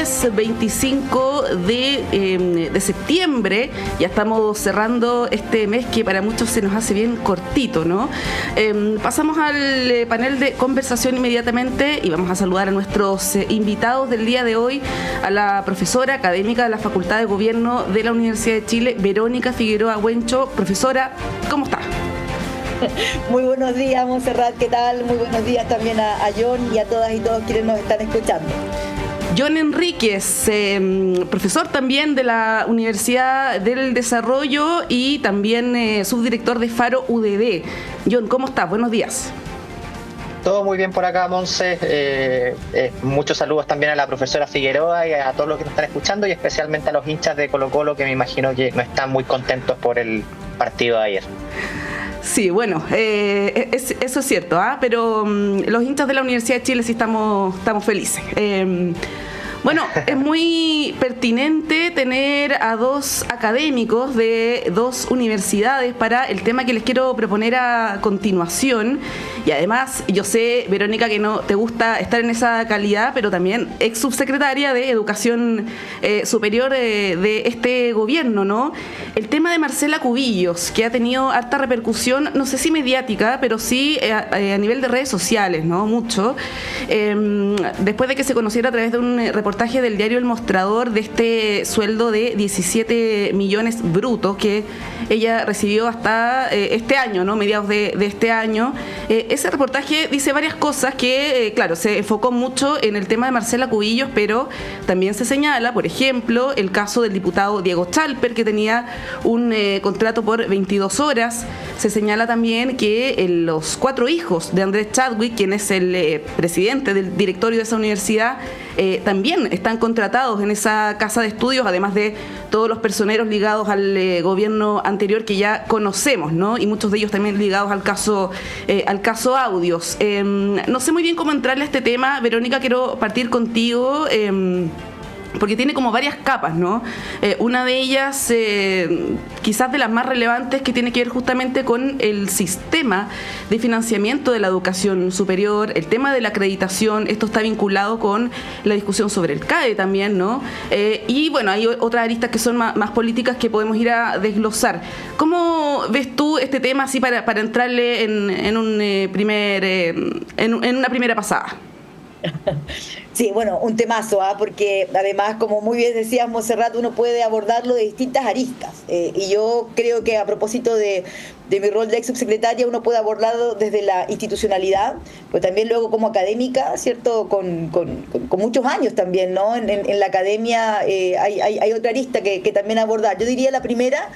lunes 25 de septiembre. Ya estamos cerrando este mes que para muchos se nos hace bien cortito, ¿no? Pasamos al panel de conversación inmediatamente y vamos a saludar a nuestros invitados del día de hoy, a la profesora académica de la Facultad de Gobierno de la Universidad de Chile, Verónica Figueroa Huencho. Profesora, ¿cómo está? Muy buenos días, Montserrat, ¿qué tal? Muy buenos días también a John y a todas y todos quienes nos están escuchando. John Enríquez, profesor también de la Universidad del Desarrollo y también subdirector de Faro UDD. John, ¿cómo estás? Buenos días. Todo muy bien por acá, Monse. Muchos saludos también a la profesora Figueroa y a todos los que nos están escuchando, y especialmente a los hinchas de Colo-Colo, que me imagino que no están muy contentos por el partido de ayer. Sí, bueno, eso es cierto, pero los hinchas de la Universidad de Chile sí estamos felices. Bueno, es muy pertinente tener a dos académicos de dos universidades para el tema que les quiero proponer a continuación. Y además, yo sé, Verónica, que no te gusta estar en esa calidad, pero también ex subsecretaria de Educación Superior de este gobierno, ¿no? El tema de Marcela Cubillos, que ha tenido harta repercusión, no sé si mediática, pero sí a nivel de redes sociales, ¿no? Mucho. Después de que se conociera a través de un reportaje del diario El Mostrador de este sueldo de 17 millones brutos que ella recibió hasta este año, ¿no? Mediados de este año. Ese reportaje dice varias cosas que, claro, se enfocó mucho en el tema de Marcela Cubillos, pero también se señala, por ejemplo, el caso del diputado Diego Chalper, que tenía un contrato por 22 horas. Se señala también que los 4 hijos de Andrés Chadwick, quien es el presidente del directorio de esa universidad, también están contratados en esa casa de estudios, además de todos los personeros ligados al gobierno anterior que ya conocemos, ¿no? Y muchos de ellos también ligados al caso Audios. No sé muy bien cómo entrarle a este tema. Verónica, quiero partir contigo, porque tiene como varias capas, ¿no? Una de ellas, quizás de las más relevantes, que tiene que ver justamente con el sistema de financiamiento de la educación superior, el tema de la acreditación. Esto está vinculado con la discusión sobre el CAE también, ¿no? Y bueno, hay otras aristas que son más políticas que podemos ir a desglosar. ¿Cómo ves tú este tema así para entrarle en una primera pasada? Sí, bueno, un temazo, porque además, como muy bien decías, Montserrat, uno puede abordarlo de distintas aristas. Y yo creo que a propósito de mi rol de ex subsecretaria, uno puede abordarlo desde la institucionalidad, pero también luego como académica, ¿cierto? Con muchos años también, ¿no? En la academia hay otra arista que también abordar. Yo diría la primera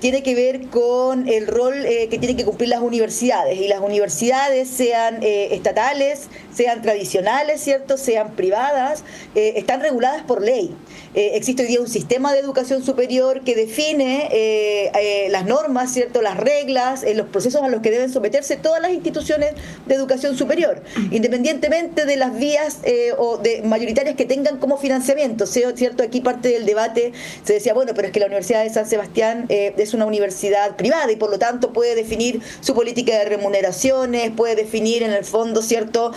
tiene que ver con el rol que tienen que cumplir las universidades, y las universidades, sean estatales, sean tradicionales, ¿cierto?, sean privadas, están reguladas por ley. Existe hoy día un sistema de educación superior que define las normas, ¿cierto?, las reglas, los procesos a los que deben someterse todas las instituciones de educación superior, independientemente de las vías o de mayoritarias que tengan como financiamiento, ¿cierto? Aquí parte del debate se decía, bueno, pero es que la Universidad de San Sebastián es una universidad privada y por lo tanto puede definir su política de remuneraciones, puede definir en el fondo, ¿cierto?,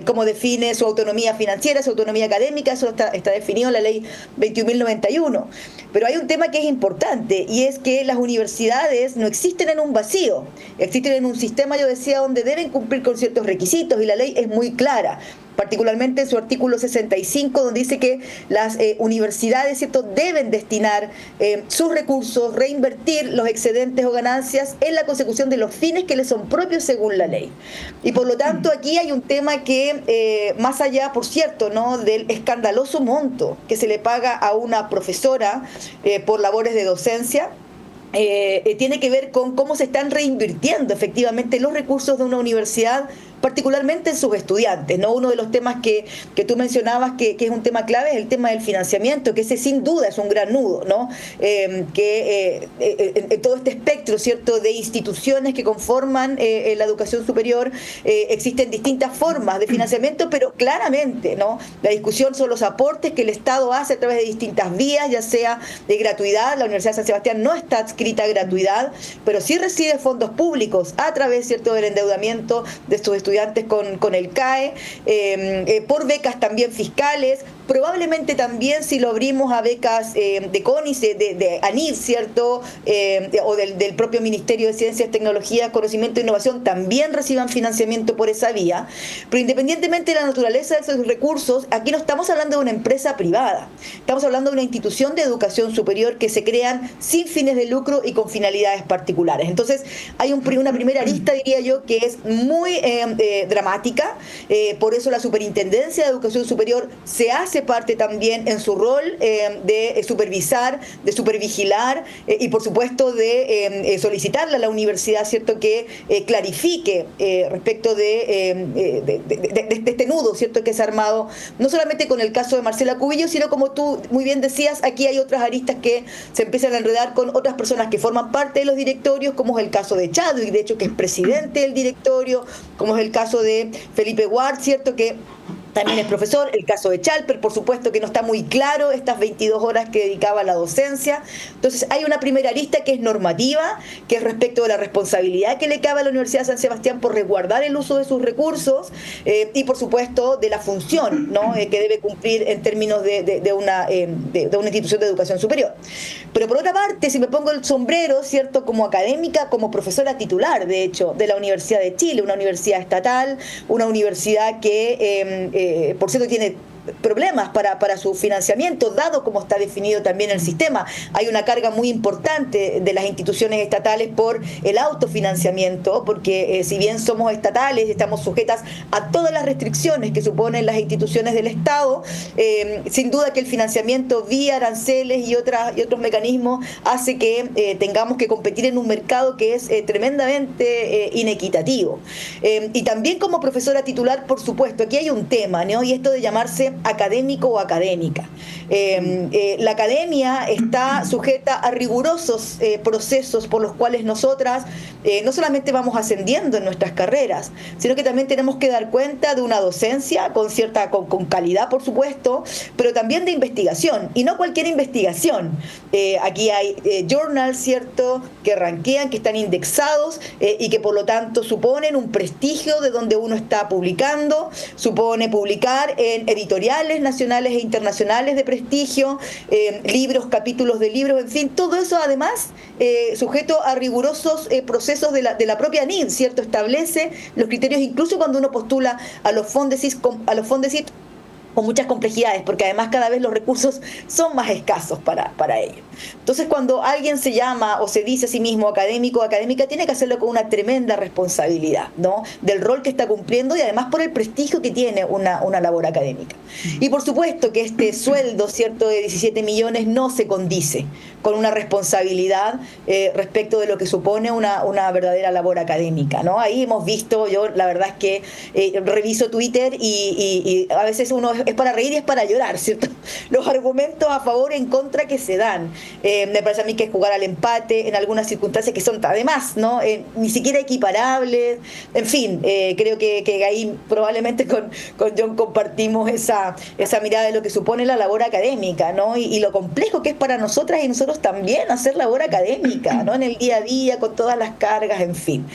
cómo define su autonomía financiera, su autonomía académica. Eso está definido en la ley 21.091. Pero hay un tema que es importante, y es que las universidades no existen en un vacío, existen en un sistema, yo decía, donde deben cumplir con ciertos requisitos, y la ley es muy clara, particularmente en su artículo 65, donde dice que las universidades, ¿cierto?, deben destinar sus recursos, reinvertir los excedentes o ganancias en la consecución de los fines que les son propios según la ley. Y por lo tanto aquí hay un tema que, más allá, por cierto, ¿no?, del escandaloso monto que se le paga a una profesora por labores de docencia, tiene que ver con cómo se están reinvirtiendo efectivamente los recursos de una universidad, particularmente en sus estudiantes, ¿no? Uno de los temas que tú mencionabas que es un tema clave es el tema del financiamiento, que ese sin duda es un gran nudo, ¿no? En todo este espectro, ¿cierto?, de instituciones que conforman la educación superior, existen distintas formas de financiamiento, pero claramente, ¿no?, la discusión son los aportes que el Estado hace a través de distintas vías, ya sea de gratuidad. La Universidad de San Sebastián no está adscrita a gratuidad, pero sí recibe fondos públicos a través, ¿cierto?, del endeudamiento de sus estudiantes con el CAE, por becas también fiscales, probablemente también si lo abrimos a becas de CONICE, de ANID, ¿cierto? O del propio Ministerio de Ciencias, Tecnologías, Conocimiento e Innovación, también reciban financiamiento por esa vía. Pero independientemente de la naturaleza de esos recursos, aquí no estamos hablando de una empresa privada, estamos hablando de una institución de educación superior que se crean sin fines de lucro y con finalidades particulares. Entonces, hay una primera arista, diría yo, que es muy dramática. Por eso la Superintendencia de Educación Superior se hace parte también en su rol de supervisar, de supervigilar y por supuesto de solicitarle a la universidad, ¿cierto?, que clarifique respecto de este nudo, ¿cierto?, que se ha armado no solamente con el caso de Marcela Cubillos, sino como tú muy bien decías, aquí hay otras aristas que se empiezan a enredar con otras personas que forman parte de los directorios, como es el caso de Chadwick, de hecho que es presidente del directorio, como es el caso de Felipe Ward, ¿cierto?, que también es profesor, el caso de Chalper, por supuesto que no está muy claro estas 22 horas que dedicaba a la docencia. Entonces hay una primera arista que es normativa, que es respecto de la responsabilidad que le cabe a la Universidad de San Sebastián por resguardar el uso de sus recursos y por supuesto de la función, ¿no?, que debe cumplir en términos de una institución de educación superior. Pero por otra parte, si me pongo el sombrero, ¿cierto?, como académica, como profesora titular, de hecho, de la Universidad de Chile, una universidad estatal, una universidad que por cierto tiene problemas para su financiamiento, dado como está definido también el sistema. Hay una carga muy importante de las instituciones estatales por el autofinanciamiento, porque si bien somos estatales, estamos sujetas a todas las restricciones que suponen las instituciones del Estado, sin duda que el financiamiento vía aranceles y otros mecanismos hace que tengamos que competir en un mercado que es tremendamente inequitativo. Y también como profesora titular, por supuesto, aquí hay un tema, ¿no?, y esto de llamarse académico o académica. La academia está sujeta a rigurosos procesos por los cuales nosotras no solamente vamos ascendiendo en nuestras carreras, sino que también tenemos que dar cuenta de una docencia con calidad, por supuesto, pero también de investigación, y no cualquier investigación. Aquí hay journals, ¿cierto?, que rankean, que están indexados y que por lo tanto suponen un prestigio de donde uno está publicando, supone publicar en editoriales nacionales e internacionales de prestigio, libros, capítulos de libros, en fin, todo eso además sujeto a rigurosos procesos de la propia NID, ¿cierto? Establece los criterios incluso cuando uno postula a los Fondesit con muchas complejidades, porque además cada vez los recursos son más escasos para ello. Entonces, cuando alguien se llama o se dice a sí mismo académico o académica, tiene que hacerlo con una tremenda responsabilidad, ¿no?, del rol que está cumpliendo y además por el prestigio que tiene una labor académica. Y por supuesto que este sueldo, ¿cierto?, de 17 millones no se condice con una responsabilidad respecto de lo que supone una verdadera labor académica, ¿no? Ahí hemos visto, yo la verdad es que reviso Twitter y a veces uno es para reír y es para llorar, ¿cierto? Los argumentos a favor y en contra que se dan. Me parece a mí que es jugar al empate en algunas circunstancias que son además, ¿no?, ni siquiera equiparables. En fin, creo que ahí probablemente con John compartimos esa mirada de lo que supone la labor académica, ¿no? Y lo complejo que es para nosotras y nosotros también hacer labor académica, ¿no?, en el día a día, con todas las cargas, en fin.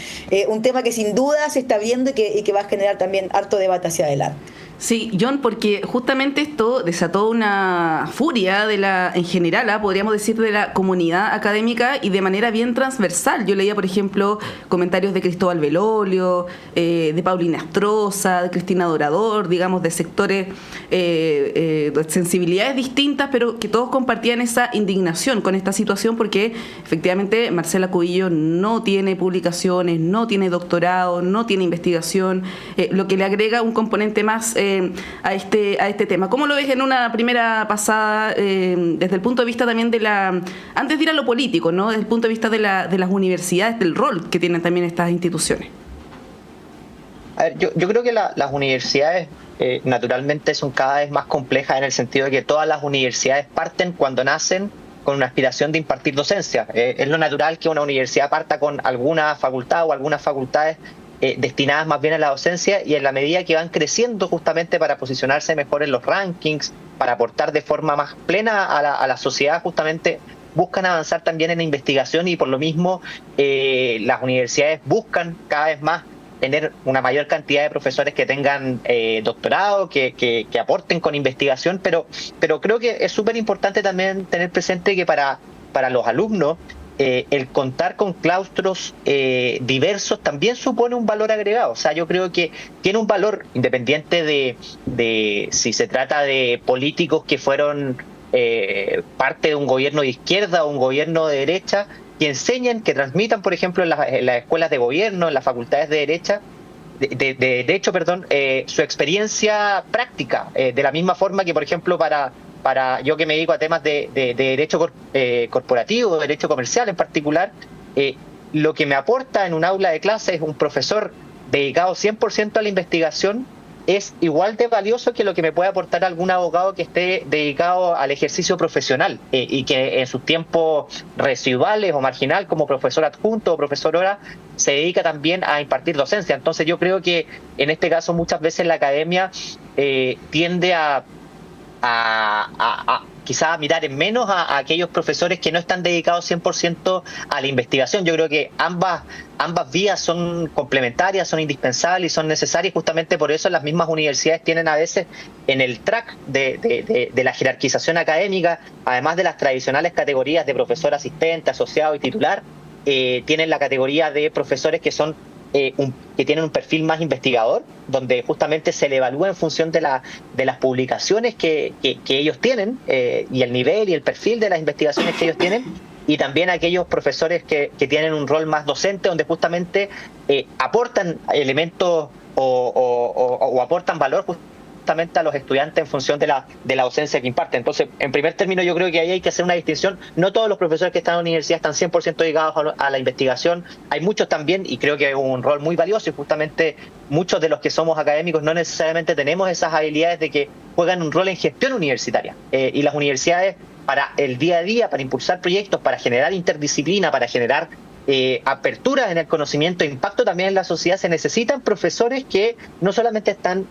Un tema que sin duda se está viendo y que va a generar también harto debate hacia adelante. Sí, John, porque justamente esto desató una furia en general, podríamos decir, de la comunidad académica y de manera bien transversal. Yo leía, por ejemplo, comentarios de Cristóbal Belolio, de Paulina Astroza, de Cristina Dorador, digamos, de sectores, de sensibilidades distintas, pero que todos compartían esa indignación con esta situación porque efectivamente Marcela Cubillos no tiene publicaciones, no tiene doctorado, no tiene investigación, lo que le agrega un componente más a este tema. ¿Cómo lo ves en una primera pasada desde el punto de vista también antes de ir a lo político, ¿no?, desde el punto de vista de las universidades, del rol que tienen también estas instituciones? A ver, yo creo que las universidades naturalmente son cada vez más complejas en el sentido de que todas las universidades parten cuando nacen con una aspiración de impartir docencia. Es lo natural que una universidad parta con alguna facultad o algunas facultades destinadas más bien a la docencia, y en la medida que van creciendo justamente para posicionarse mejor en los rankings, para aportar de forma más plena a la sociedad, justamente buscan avanzar también en la investigación y por lo mismo las universidades buscan cada vez más tener una mayor cantidad de profesores que tengan doctorado, que aporten con investigación, pero creo que es súper importante también tener presente que para los alumnos el contar con claustros diversos también supone un valor agregado. O sea, yo creo que tiene un valor independiente de si se trata de políticos que fueron parte de un gobierno de izquierda o un gobierno de derecha, que enseñen, que transmitan, por ejemplo, en las escuelas de gobierno, en las facultades de derecho, su experiencia práctica, de la misma forma que, por ejemplo, para yo que me dedico a temas de derecho corporativo, derecho comercial en particular, lo que me aporta en un aula de clase es un profesor dedicado 100% a la investigación, es igual de valioso que lo que me puede aportar algún abogado que esté dedicado al ejercicio profesional y que en sus tiempos residuales o marginal, como profesor adjunto o profesora, se dedica también a impartir docencia. Entonces yo creo que en este caso muchas veces la academia tiende a quizás a mirar en menos a aquellos profesores que no están dedicados 100% a la investigación. Yo creo que ambas vías son complementarias, son indispensables y son necesarias. Justamente por eso las mismas universidades tienen a veces en el track de la jerarquización académica, además de las tradicionales categorías de profesor asistente, asociado y titular, tienen la categoría de profesores que son que tienen un perfil más investigador, donde justamente se le evalúa en función de las publicaciones que ellos tienen y el nivel y el perfil de las investigaciones que ellos tienen, y también aquellos profesores que tienen un rol más docente, donde justamente aportan elementos o aportan valor a los estudiantes en función de la docencia que imparte. Entonces, en primer término, yo creo que ahí hay que hacer una distinción. No todos los profesores que están en la universidad están 100% dedicados a la investigación. Hay muchos también, y creo que es un rol muy valioso, y justamente muchos de los que somos académicos no necesariamente tenemos esas habilidades de que juegan un rol en gestión universitaria. Y las universidades, para el día a día, para impulsar proyectos, para generar interdisciplina, para generar aperturas en el conocimiento e impacto también en la sociedad, se necesitan profesores que no solamente están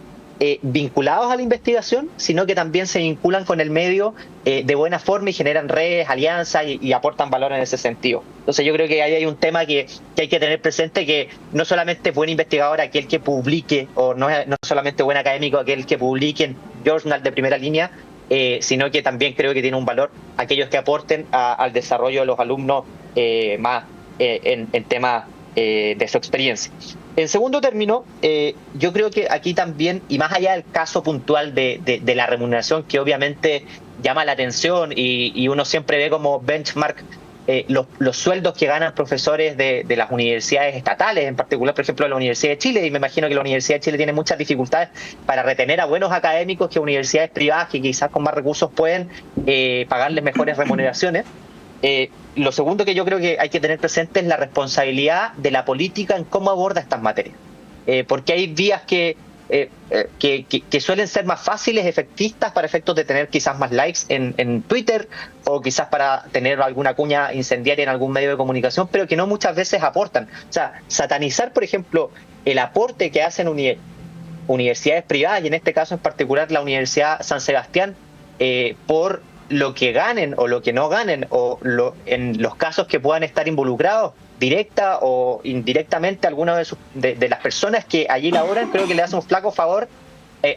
vinculados a la investigación, sino que también se vinculan con el medio de buena forma y generan redes, alianzas y aportan valor en ese sentido. Entonces yo creo que ahí hay un tema que hay que tener presente, que no solamente es buen investigador aquel que publique, o no solamente buen académico aquel que publique en journal de primera línea, sino que también creo que tiene un valor aquellos que aporten al desarrollo de los alumnos más en temas de su experiencia. En segundo término, yo creo que aquí también, y más allá del caso puntual de la remuneración, que obviamente llama la atención y uno siempre ve como benchmark los sueldos que ganan profesores de las universidades estatales, en particular, por ejemplo, la Universidad de Chile, y me imagino que la Universidad de Chile tiene muchas dificultades para retener a buenos académicos que universidades privadas que quizás con más recursos pueden pagarles mejores remuneraciones. Lo segundo que yo creo que hay que tener presente es la responsabilidad de la política en cómo aborda estas materias, porque hay vías que suelen ser más fáciles, efectistas, para efectos de tener quizás más likes en Twitter, o quizás para tener alguna cuña incendiaria en algún medio de comunicación, pero que no muchas veces aportan. O sea, satanizar, por ejemplo, el aporte que hacen universidades privadas, y en este caso en particular la Universidad San Sebastián, por lo que ganen o lo que no ganen, o en los casos que puedan estar involucrados directa o indirectamente algunas de las personas que allí laboran, creo que le hace un flaco favor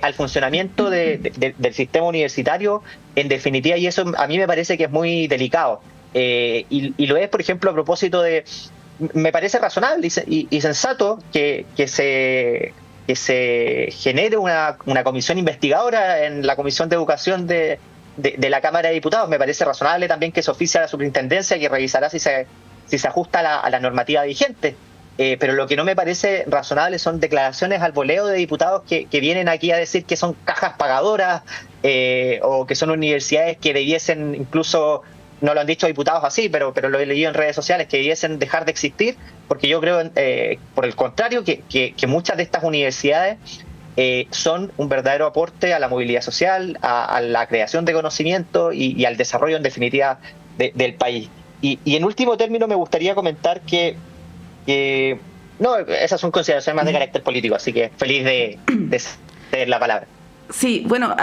al funcionamiento del sistema universitario, en definitiva, y eso a mí me parece que es muy delicado. Y lo es, por ejemplo, a propósito de... Me parece razonable y sensato que se genere una comisión investigadora en la Comisión de Educación de la Cámara de Diputados. Me parece razonable también que se oficie a la superintendencia, que revisará si se ajusta a la normativa vigente. Pero lo que no me parece razonable son declaraciones al voleo de diputados que vienen aquí a decir que son cajas pagadoras o que son universidades que debiesen, incluso no lo han dicho diputados así, pero lo he leído en redes sociales, que debiesen dejar de existir, porque yo creo, por el contrario, que muchas de estas universidades son un verdadero aporte a la movilidad social, a la creación de conocimiento y al desarrollo, en definitiva, del país. Y en último término me gustaría comentar que no, esas son consideraciones más de carácter político, así que feliz de ceder la palabra. Sí, bueno,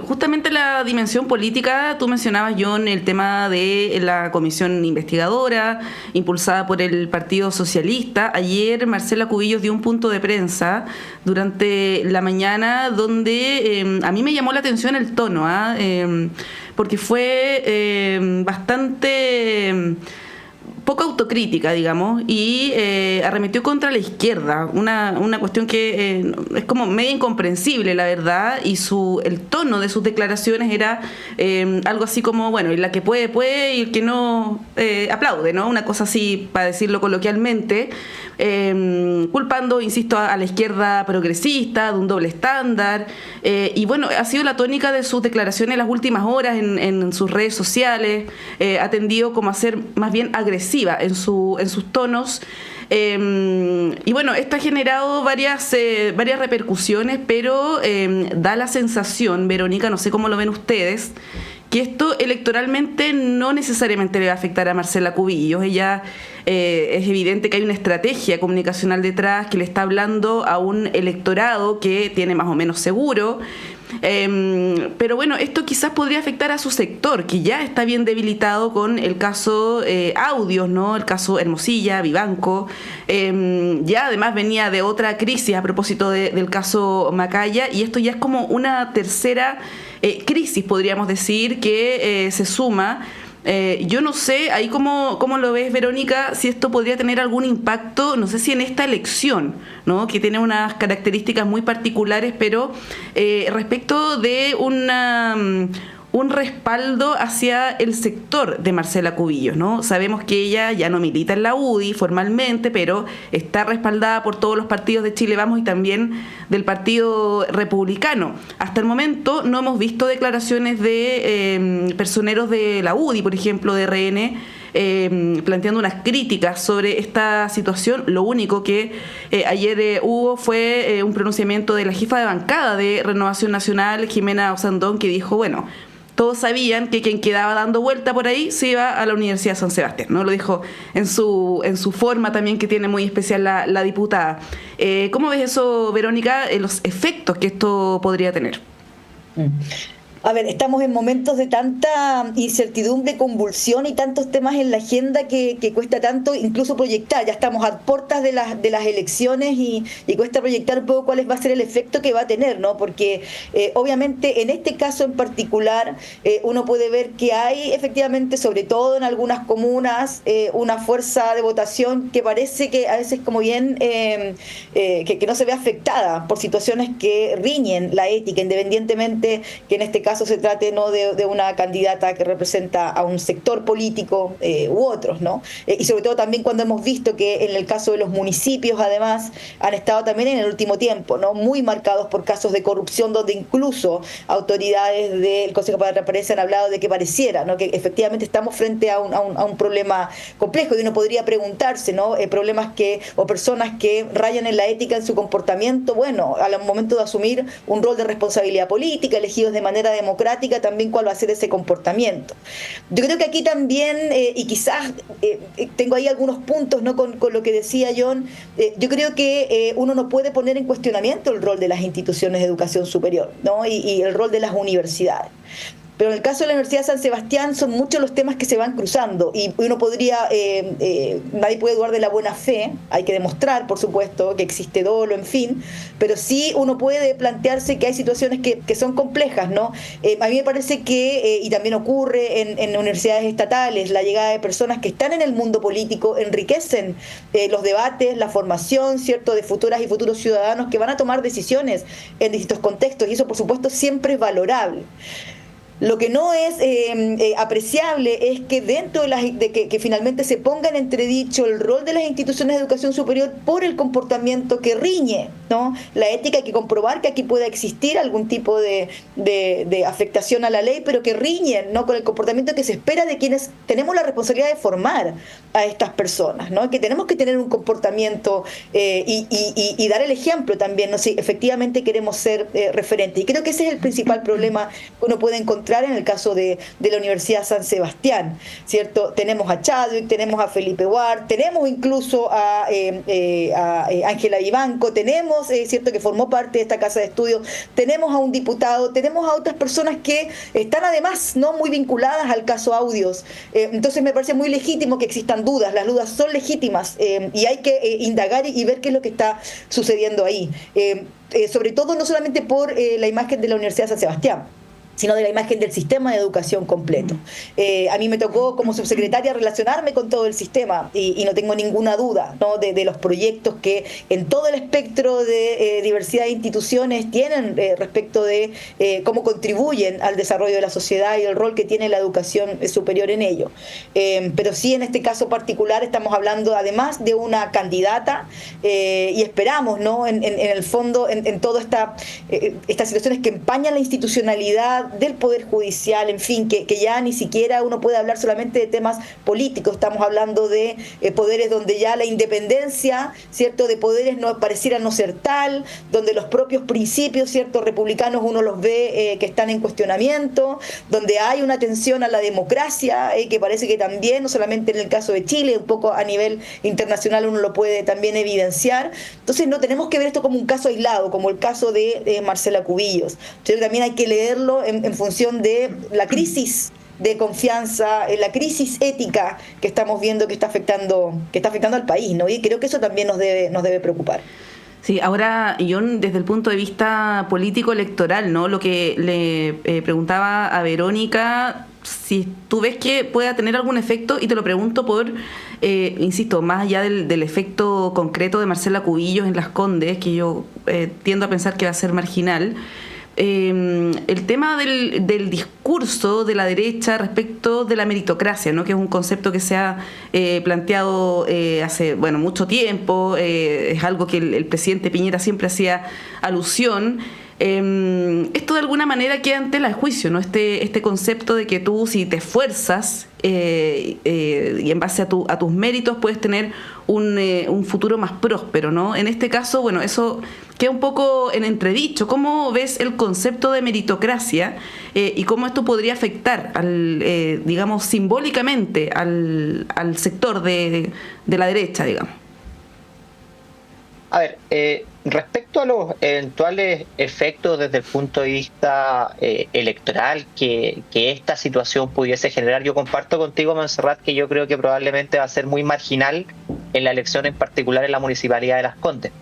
justamente la dimensión política, tú mencionabas, John, el tema de la comisión investigadora impulsada por el Partido Socialista. Ayer Marcela Cubillos dio un punto de prensa durante la mañana donde a mí me llamó la atención el tono, porque fue bastante poca autocrítica, digamos, y arremetió contra la izquierda, una cuestión que es como medio incomprensible, la verdad, y el tono de sus declaraciones era algo así como, bueno, y la que puede, puede, y el que no, aplaude, ¿no? Una cosa así, para decirlo coloquialmente, culpando, insisto, a la izquierda progresista, de un doble estándar, y bueno, ha sido la tónica de sus declaraciones las últimas horas en sus redes sociales, ha tendido como a ser más bien agresiva en sus tonos, y bueno, esto ha generado varias repercusiones, pero da la sensación, Verónica, no sé cómo lo ven ustedes, que esto electoralmente no necesariamente le va a afectar a Marcela Cubillos. Ella es evidente que hay una estrategia comunicacional detrás que le está hablando a un electorado que tiene más o menos seguro. Pero bueno, esto quizás podría afectar a su sector, que ya está bien debilitado con el caso Audios, ¿no? El caso Hermosilla, Vivanco. Ya además venía de otra crisis a propósito del caso Macaya, y esto ya es como una tercera crisis, podríamos decir, que se suma. Yo no sé, ahí cómo lo ves, Verónica, si esto podría tener algún impacto, no sé si en esta elección, ¿no? Que tiene unas características muy particulares, pero respecto de un respaldo hacia el sector de Marcela Cubillos, ¿no? Sabemos que ella ya no milita en la UDI formalmente, pero está respaldada por todos los partidos de Chile Vamos y también del Partido Republicano. Hasta el momento no hemos visto declaraciones de personeros de la UDI, por ejemplo, de RN, planteando unas críticas sobre esta situación. Lo único que ayer hubo fue un pronunciamiento de la jefa de bancada de Renovación Nacional, Jimena Osandón, que dijo, bueno, todos sabían que quien quedaba dando vuelta por ahí se iba a la Universidad de San Sebastián, ¿no? Lo dijo en su forma también, que tiene muy especial la diputada. ¿Cómo ves eso, Verónica, los efectos que esto podría tener? A ver, estamos en momentos de tanta incertidumbre, convulsión y tantos temas en la agenda que cuesta tanto incluso proyectar. Ya estamos a puertas de las elecciones y cuesta proyectar un poco cuál va a ser el efecto que va a tener, ¿no? Porque obviamente en este caso en particular uno puede ver que hay efectivamente, sobre todo en algunas comunas, una fuerza de votación que parece que a veces como bien que no se ve afectada por situaciones que riñen la ética, independientemente que en este caso se trate no de una candidata que representa a un sector político u otros, ¿no? Y sobre todo también cuando hemos visto que en el caso de los municipios además han estado también en el último tiempo, ¿no? Muy marcados por casos de corrupción, donde incluso autoridades del Consejo para la Transparencia han hablado de que pareciera, ¿no? Que efectivamente estamos frente a un problema complejo, y uno podría preguntarse, ¿no? Problemas o personas que rayan en la ética en su comportamiento, bueno, al momento de asumir un rol de responsabilidad política, elegidos de manera democrática, también cuál va a ser ese comportamiento. Yo creo que aquí también, y quizás tengo ahí algunos puntos, ¿no? con lo que decía John, yo creo que uno no puede poner en cuestionamiento el rol de las instituciones de educación superior, ¿no? y el rol de las universidades. Pero en el caso de la Universidad de San Sebastián son muchos los temas que se van cruzando, y uno podría, nadie puede dudar de la buena fe, hay que demostrar, por supuesto, que existe dolo, en fin, pero sí uno puede plantearse que hay situaciones que son complejas, ¿no? A mí me parece que, y también ocurre en universidades estatales, la llegada de personas que están en el mundo político enriquecen los debates, la formación, ¿cierto?, de futuras y futuros ciudadanos que van a tomar decisiones en distintos contextos, y eso, por supuesto, siempre es valorable. Lo que no es apreciable es que dentro de que finalmente se ponga en entredicho el rol de las instituciones de educación superior por el comportamiento que riñe, ¿no? La ética, hay que comprobar que aquí pueda existir algún tipo de afectación a la ley, pero que riñen, ¿no?, con el comportamiento que se espera de quienes tenemos la responsabilidad de formar a estas personas, ¿no? Que tenemos que tener un comportamiento y dar el ejemplo también, ¿no? Si efectivamente queremos ser referentes. Y creo que ese es el principal problema que uno puede encontrar demostrar en el caso de la Universidad San Sebastián, ¿cierto? Tenemos a Chadwick, tenemos a Felipe Ward, tenemos incluso a Ángela Vivanco, tenemos, ¿cierto?, que formó parte de esta casa de estudios, tenemos a un diputado, tenemos a otras personas que están además no muy vinculadas al caso Audios. Entonces me parece muy legítimo que existan dudas, las dudas son legítimas, y hay que indagar y ver qué es lo que está sucediendo ahí. Sobre todo no solamente por la imagen de la Universidad de San Sebastián, sino de la imagen del sistema de educación completo. A mí me tocó como subsecretaria relacionarme con todo el sistema y no tengo ninguna duda, ¿no?, de los proyectos que en todo el espectro de diversidad de instituciones tienen respecto de cómo contribuyen al desarrollo de la sociedad y el rol que tiene la educación superior en ello. Pero sí, en este caso particular estamos hablando además de una candidata y esperamos, ¿no?, en el fondo, en todas estas situaciones que empañan la institucionalidad del Poder Judicial, en fin, que ya ni siquiera uno puede hablar solamente de temas políticos, estamos hablando de poderes donde ya la independencia, ¿cierto?, de poderes no pareciera no ser tal, donde los propios principios, ¿cierto?, republicanos uno los ve que están en cuestionamiento, donde hay una atención a la democracia, que parece que también, no solamente en el caso de Chile, un poco a nivel internacional uno lo puede también evidenciar. Entonces no tenemos que ver esto como un caso aislado, como el caso de Marcela Cubillos. Entonces también hay que leerlo en función de la crisis de confianza, la crisis ética que estamos viendo que está afectando al país, ¿no? Y creo que eso también nos debe preocupar. Sí, ahora yo desde el punto de vista político electoral, ¿no?, lo que le preguntaba a Verónica, si tú ves que pueda tener algún efecto, y te lo pregunto por, insisto, más allá del efecto concreto de Marcela Cubillos en Las Condes, que yo tiendo a pensar que va a ser marginal. El tema del discurso de la derecha respecto de la meritocracia, ¿no?, que es un concepto que se ha planteado hace mucho tiempo, es algo que el presidente Piñera siempre hacía alusión. Esto de alguna manera queda en tela de juicio, ¿no? Este concepto de que tú, si te esfuerzas y en base a tus méritos, puedes tener un futuro más próspero, ¿no? En este caso, bueno, eso queda un poco en entredicho. ¿Cómo ves el concepto de meritocracia y cómo esto podría afectar, digamos, simbólicamente al sector de la derecha, digamos? A ver, respecto a los eventuales efectos desde el punto de vista electoral que esta situación pudiese generar, yo comparto contigo, Montserrat, que yo creo que probablemente va a ser muy marginal en la elección, en particular en la Municipalidad de Las Condes.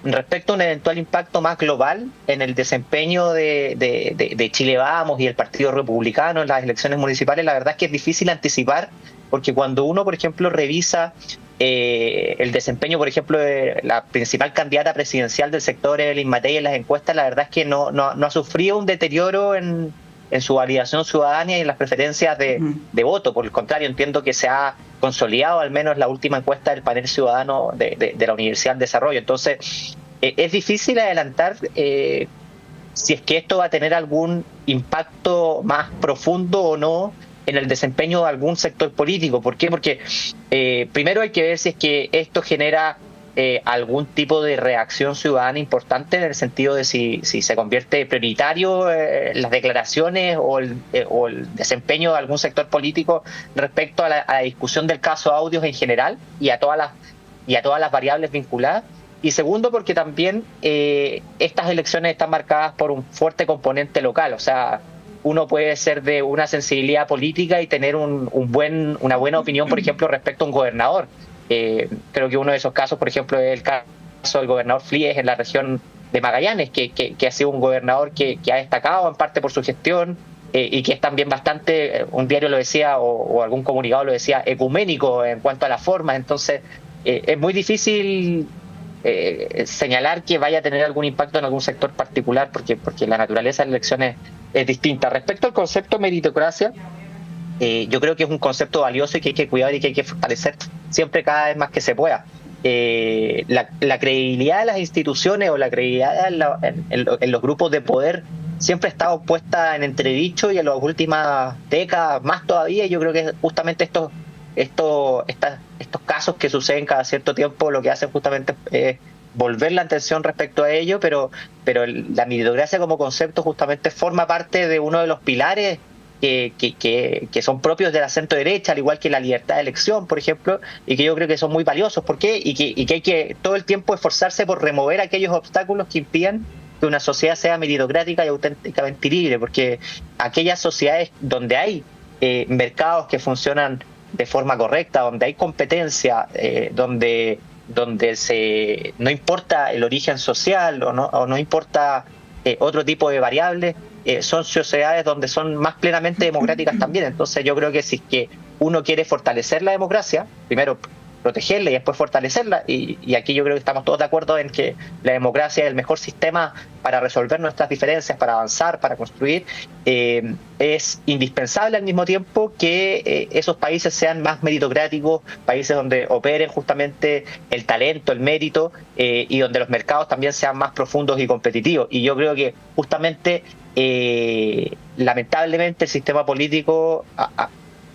Respecto a un eventual impacto más global en el desempeño de Chile Vamos y el Partido Republicano en las elecciones municipales, la verdad es que es difícil anticipar, porque cuando uno, por ejemplo, revisa el desempeño, por ejemplo, de la principal candidata presidencial del sector, Evelyn Matei, en las encuestas, la verdad es que no ha sufrido un deterioro en su validación ciudadana y en las preferencias de voto. Por el contrario, entiendo que se ha consolidado al menos la última encuesta del panel ciudadano de la Universidad del Desarrollo. Entonces, es difícil adelantar si es que esto va a tener algún impacto más profundo o no en el desempeño de algún sector político. ¿Por qué? Porque primero hay que ver si es que esto genera algún tipo de reacción ciudadana importante, en el sentido de si se convierte prioritario las declaraciones o el desempeño de algún sector político respecto a la discusión del caso Audios en general y a todas las variables vinculadas. Y segundo, porque también estas elecciones están marcadas por un fuerte componente local. O sea, uno puede ser de una sensibilidad política y tener una buena opinión, por ejemplo, respecto a un gobernador. Creo que uno de esos casos, por ejemplo, es el caso del gobernador Flies en la región de Magallanes, que ha sido un gobernador que ha destacado en parte por su gestión y que es también bastante, un diario lo decía o algún comunicado lo decía, ecuménico en cuanto a las formas. Entonces es muy difícil señalar que vaya a tener algún impacto en algún sector particular, porque la naturaleza de las elecciones es distinta. Respecto al concepto meritocracia, yo creo que es un concepto valioso y que hay que cuidar y que hay que fortalecer siempre cada vez más que se pueda. La credibilidad de las instituciones o la credibilidad en los grupos de poder siempre ha estado puesta en entredicho, y en las últimas décadas más todavía. Yo creo que justamente estos casos que suceden cada cierto tiempo lo que hacen justamente es volver la atención respecto a ello, pero la meritocracia como concepto justamente forma parte de uno de los pilares que son propios de la centro derecha, al igual que la libertad de elección, por ejemplo, y que yo creo que son muy valiosos. ¿Por qué? Y que hay que todo el tiempo esforzarse por remover aquellos obstáculos que impidan que una sociedad sea meritocrática y auténticamente libre, porque aquellas sociedades donde hay mercados que funcionan de forma correcta, donde hay competencia, donde no importa el origen social o no importa otro tipo de variables, son sociedades donde son más plenamente democráticas también. Entonces yo creo que si es que uno quiere fortalecer la democracia, primero protegerla y después fortalecerla, y aquí yo creo que estamos todos de acuerdo en que la democracia es el mejor sistema para resolver nuestras diferencias, para avanzar, para construir. Es indispensable al mismo tiempo que esos países sean más meritocráticos, países donde operen justamente el talento, el mérito, y donde los mercados también sean más profundos y competitivos. Y yo creo que justamente lamentablemente el sistema político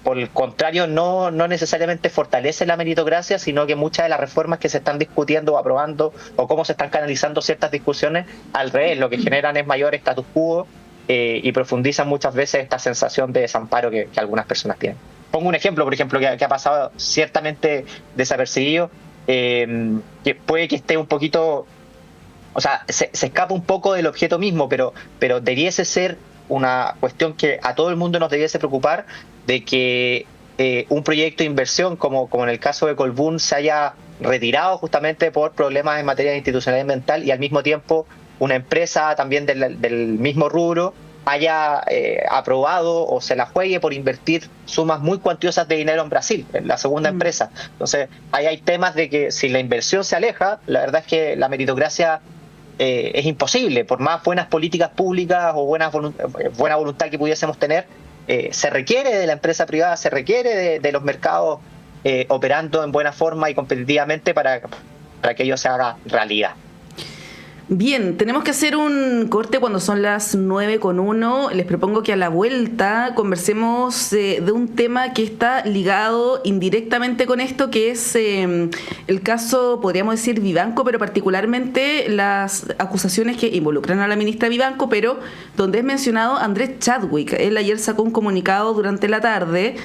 por el contrario no necesariamente fortalece la meritocracia, sino que muchas de las reformas que se están discutiendo o aprobando, o cómo se están canalizando ciertas discusiones, al revés, lo que generan es mayor status quo, y profundizan muchas veces esta sensación de desamparo que algunas personas tienen. Pongo un ejemplo, por ejemplo, que ha pasado ciertamente desapercibido, que puede que esté un poquito, o sea, se escapa un poco del objeto mismo, pero debiese ser una cuestión que a todo el mundo nos debiese preocupar, de que un proyecto de inversión como en el caso de Colbún se haya retirado justamente por problemas en materia de institucionalidad ambiental, y al mismo tiempo una empresa también del mismo rubro haya aprobado o se la juegue por invertir sumas muy cuantiosas de dinero en Brasil, en la segunda empresa. Entonces ahí hay temas de que si la inversión se aleja, la verdad es que la meritocracia es imposible, por más buenas políticas públicas o buena voluntad que pudiésemos tener. Se requiere de la empresa privada, se requiere de los mercados operando en buena forma y competitivamente para que ello se haga realidad. Bien, tenemos que hacer un corte cuando son las 9:01. Les propongo que a la vuelta conversemos de un tema que está ligado indirectamente con esto, que es el caso, podríamos decir, Vivanco, pero particularmente las acusaciones que involucran a la ministra Vivanco, pero donde es mencionado Andrés Chadwick. Él ayer sacó un comunicado durante la tarde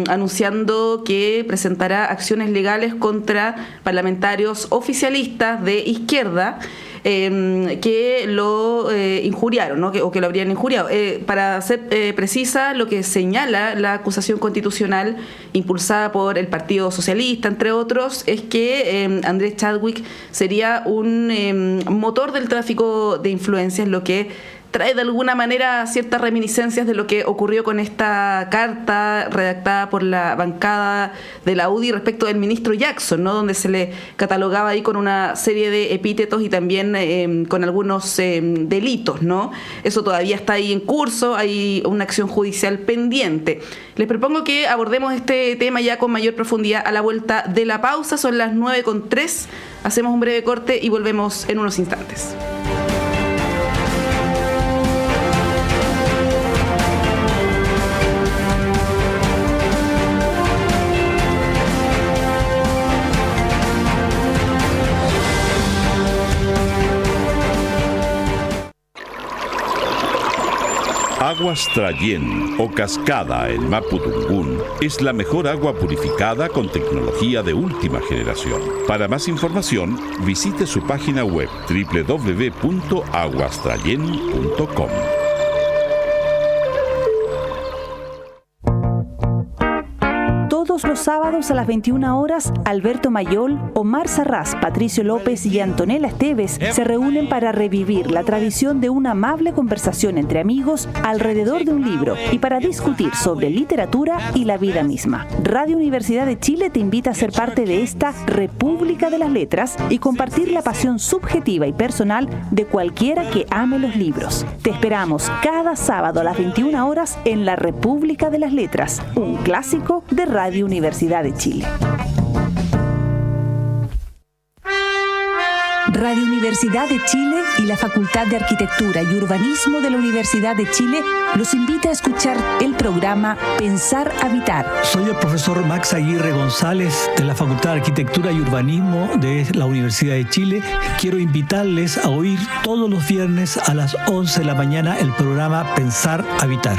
anunciando que presentará acciones legales contra parlamentarios oficialistas de izquierda que lo injuriaron, ¿no? O que lo habrían injuriado. Para ser precisa, lo que señala la acusación constitucional impulsada por el Partido Socialista, entre otros, es que Andrés Chadwick sería un motor del tráfico de influencias, lo que trae de alguna manera ciertas reminiscencias de lo que ocurrió con esta carta redactada por la bancada de la UDI respecto del ministro Jackson, ¿no? Donde se le catalogaba ahí con una serie de epítetos y también con algunos delitos, ¿no? Eso todavía está ahí en curso, hay una acción judicial pendiente. Les propongo que abordemos este tema ya con mayor profundidad a la vuelta de la pausa. Son las 9:03, hacemos un breve corte y volvemos en unos instantes. Aguas Trayén o Cascada en Mapudungún es la mejor agua purificada con tecnología de última generación. Para más información, visite su página web www.aguastrayen.com. Todos los sábados a las 21 horas, Alberto Mayol, Omar Sarraz, Patricio López y Antonella Esteves se reúnen para revivir la tradición de una amable conversación entre amigos alrededor de un libro y para discutir sobre literatura y la vida misma. Radio Universidad de Chile te invita a ser parte de esta República de las Letras y compartir la pasión subjetiva y personal de cualquiera que ame los libros. Te esperamos cada sábado a las 21 horas en la República de las Letras, un clásico de Radio Universidad de Chile. Radio Universidad Universidad de Chile y la Facultad de Arquitectura y Urbanismo de la Universidad de Chile los invita a escuchar el programa Pensar Habitar. Soy el profesor Max Aguirre González de la Facultad de Arquitectura y Urbanismo de la Universidad de Chile. Quiero invitarles a oír todos los viernes a las 11 de la mañana el programa Pensar Habitar.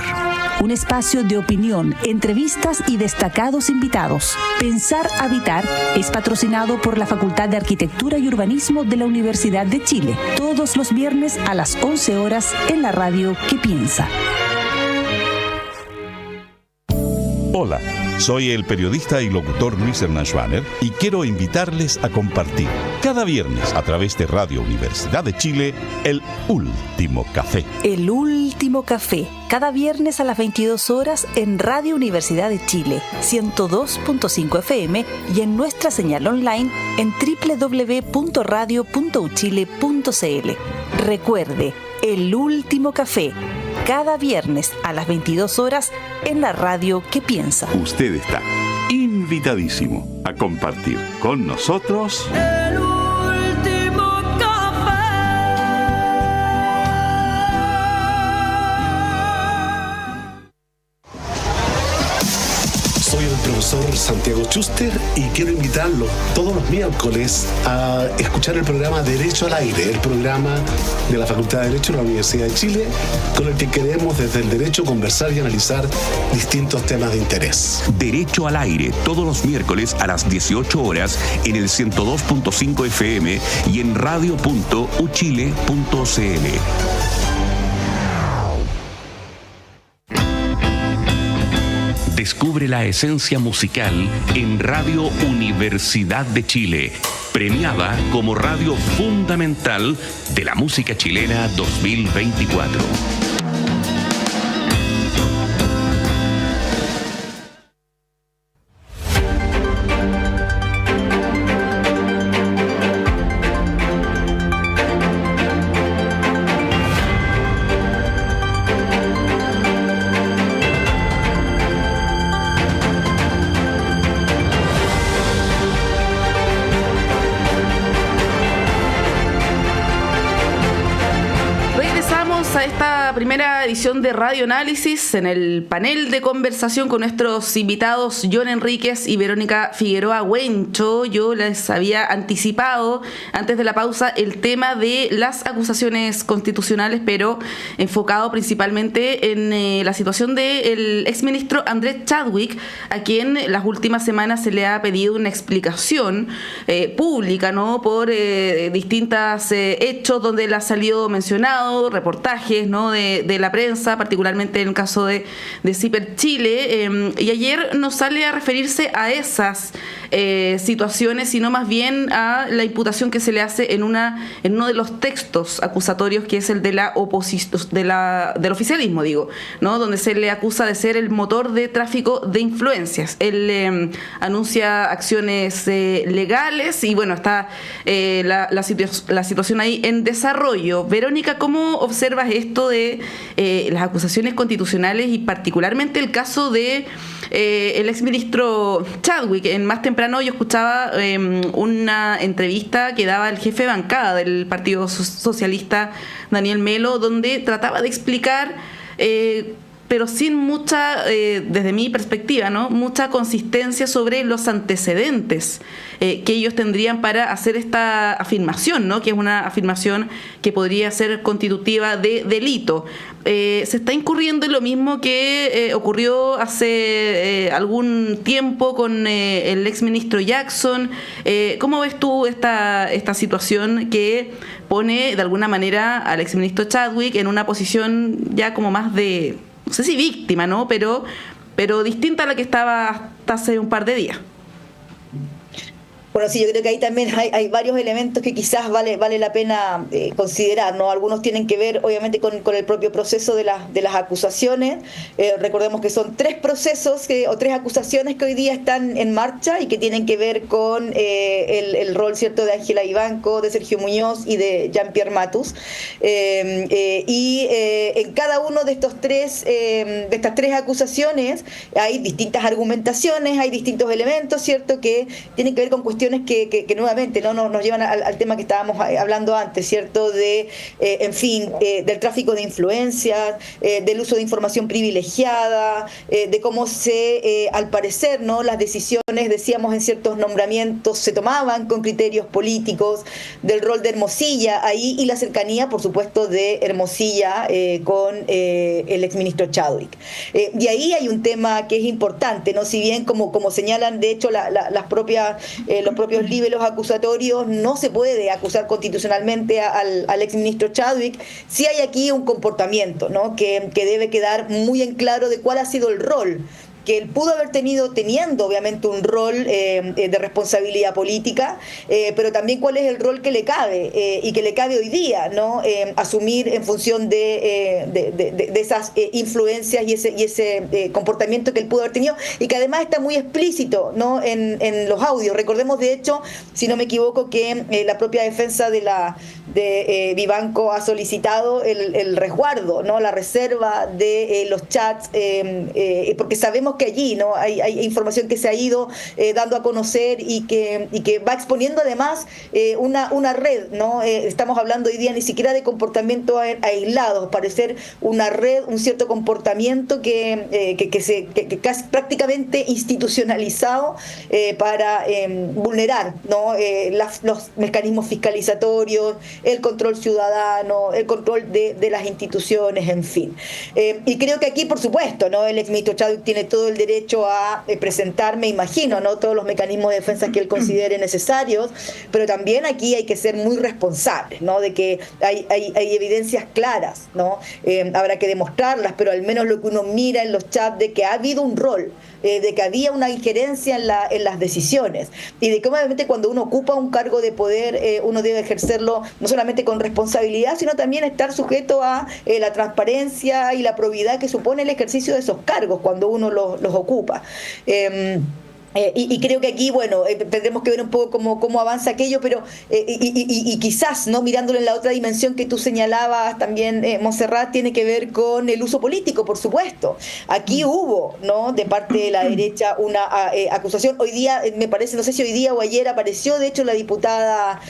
Un espacio de opinión, entrevistas y destacados invitados. Pensar Habitar es patrocinado por la Facultad de Arquitectura y Urbanismo de la Universidad de Chile. Todos los viernes a las 11 horas en la radio que piensa. Hola, soy el periodista y locutor Luis Hernán Schwaner y quiero invitarles a compartir cada viernes a través de Radio Universidad de Chile el Último Café. El Último Café, cada viernes a las 22 horas en Radio Universidad de Chile, 102.5 FM y en nuestra señal online en www.radio.uchile.cl. Recuerde, El Último Café, cada viernes a las 22 horas en la radio que piensa. Usted está invitadísimo a compartir con nosotros El Último Café. Soy el profesor Santiago Schuster y quiero invitarlos todos los miércoles a escuchar el programa Derecho al Aire, el programa de la Facultad de Derecho de la Universidad de Chile, con el que queremos desde el derecho conversar y analizar distintos temas de interés. Derecho al Aire, todos los miércoles a las 18 horas en el 102.5 FM y en radio.uchile.cl. Descubre la esencia musical en Radio Universidad de Chile, premiada como radio fundamental de la música chilena 2024. Primera edición de Radio Análisis en el panel de conversación con nuestros invitados John Enríquez y Verónica Figueroa Huencho. Yo les había anticipado antes de la pausa el tema de las acusaciones constitucionales, pero enfocado principalmente en la situación del exministro Andrés Chadwick, a quien las últimas semanas se le ha pedido una explicación pública, ¿no? Por distintos hechos donde él ha salido mencionado, reportajes, ¿no? De la prensa, particularmente en el caso de CIPER Chile, y ayer no sale a referirse a esas situaciones, sino más bien a la imputación que se le hace en uno de los textos acusatorios, que es el de la oposición, del oficialismo, digo, ¿no? Donde se le acusa de ser el motor de tráfico de influencias. Él anuncia acciones legales y bueno, está la situación ahí en desarrollo. Verónica, ¿cómo observas esto de las acusaciones constitucionales y particularmente el caso de el exministro Chadwick? Más temprano yo escuchaba una entrevista que daba el jefe de bancada del Partido Socialista, Daniel Melo, donde trataba de explicar, pero sin mucha, desde mi perspectiva, ¿no?, mucha consistencia sobre los antecedentes que ellos tendrían para hacer esta afirmación, ¿no?, que es una afirmación que podría ser constitutiva de delito. Se está incurriendo en lo mismo que ocurrió hace algún tiempo con el exministro Jackson. ¿Cómo ves tú esta situación que pone de alguna manera al exministro Chadwick en una posición ya como más de, no sé si víctima, ¿no?, pero distinta a la que estaba hasta hace un par de días? Bueno, sí, yo creo que ahí también hay varios elementos que quizás vale la pena considerar, ¿no? Algunos tienen que ver, obviamente, con el propio proceso de las acusaciones. Recordemos que son 3 procesos o 3 acusaciones que hoy día están en marcha y que tienen que ver con el rol, ¿cierto?, de Ángela Ivanco, de Sergio Muñoz y de Jean-Pierre Matus. En cada uno de estas 3 acusaciones hay distintas argumentaciones, hay distintos elementos, ¿cierto?, que tienen que ver con cuestiones cuestiones que nuevamente no nos llevan al tema que estábamos hablando antes, ¿cierto? De, en fin, del tráfico de influencias, del uso de información privilegiada, de cómo al parecer, ¿no? Las decisiones, decíamos, en ciertos nombramientos se tomaban con criterios políticos, del rol de Hermosilla ahí y la cercanía, por supuesto, de Hermosilla con el exministro Chadwick. Y ahí hay un tema que es importante, ¿no? Si bien, como señalan, de hecho, los propios libelos acusatorios, no se puede acusar constitucionalmente al exministro Chadwick, sí hay aquí un comportamiento, ¿no? que debe quedar muy en claro de cuál ha sido el rol que él pudo haber teniendo obviamente un rol de responsabilidad política, pero también cuál es el rol que le cabe y que le cabe hoy día, ¿no? Asumir en función de esas influencias y ese comportamiento que él pudo haber tenido y que además está muy explícito, ¿no? en los audios. Recordemos, de hecho, si no me equivoco, que la propia defensa de Vivanco ha solicitado el resguardo, ¿no? La reserva de los chats, porque sabemos que allí, ¿no? hay información que se ha ido dando a conocer y que va exponiendo además una red, ¿no? Estamos hablando hoy día ni siquiera de comportamientos aislados, parecer una red, un cierto comportamiento que casi prácticamente institucionalizado para vulnerar, ¿no? Los mecanismos fiscalizatorios, el control ciudadano, el control de las instituciones, en fin. Y creo que aquí, por supuesto, ¿no? El exministro Chadwick tiene todo el derecho a presentar, me imagino, ¿no? Todos los mecanismos de defensa que él considere necesarios, pero también aquí hay que ser muy responsables, ¿no? De que hay evidencias claras, ¿no? Habrá que demostrarlas, pero al menos lo que uno mira en los chats de que ha habido un rol, de que había una injerencia en las decisiones y de que obviamente cuando uno ocupa un cargo de poder uno debe ejercerlo no solamente con responsabilidad, sino también estar sujeto a la transparencia y la probidad que supone el ejercicio de esos cargos cuando uno los ocupa. Y creo que aquí, bueno, tendremos que ver un poco cómo avanza aquello, pero y quizás, ¿no? Mirándolo en la otra dimensión que tú señalabas también, Montserrat, tiene que ver con el uso político, por supuesto. Aquí hubo, ¿no? De parte de la derecha una acusación. Hoy día, me parece, no sé si hoy día o ayer apareció, de hecho, la diputada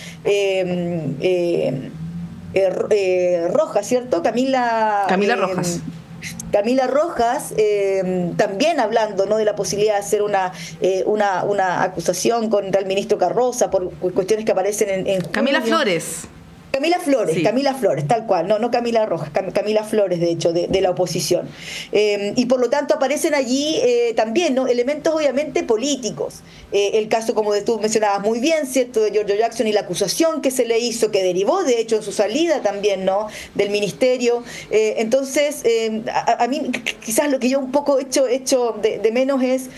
Rojas, ¿cierto? Camila Rojas. Camila Rojas, también hablando, ¿no? De la posibilidad de hacer una acusación contra el ministro Carroza por cuestiones que aparecen en Camila junio. Camila Flores, tal cual, no Camila Rojas, Camila Flores, de hecho, de la oposición. Y por lo tanto aparecen allí también, ¿no? Elementos obviamente políticos. El caso, como tú mencionabas muy bien, ¿cierto?, de Giorgio Jackson y la acusación que se le hizo, que derivó, de hecho, en su salida también, ¿no?, del ministerio. Entonces, a mí quizás lo que yo un poco echo de menos es,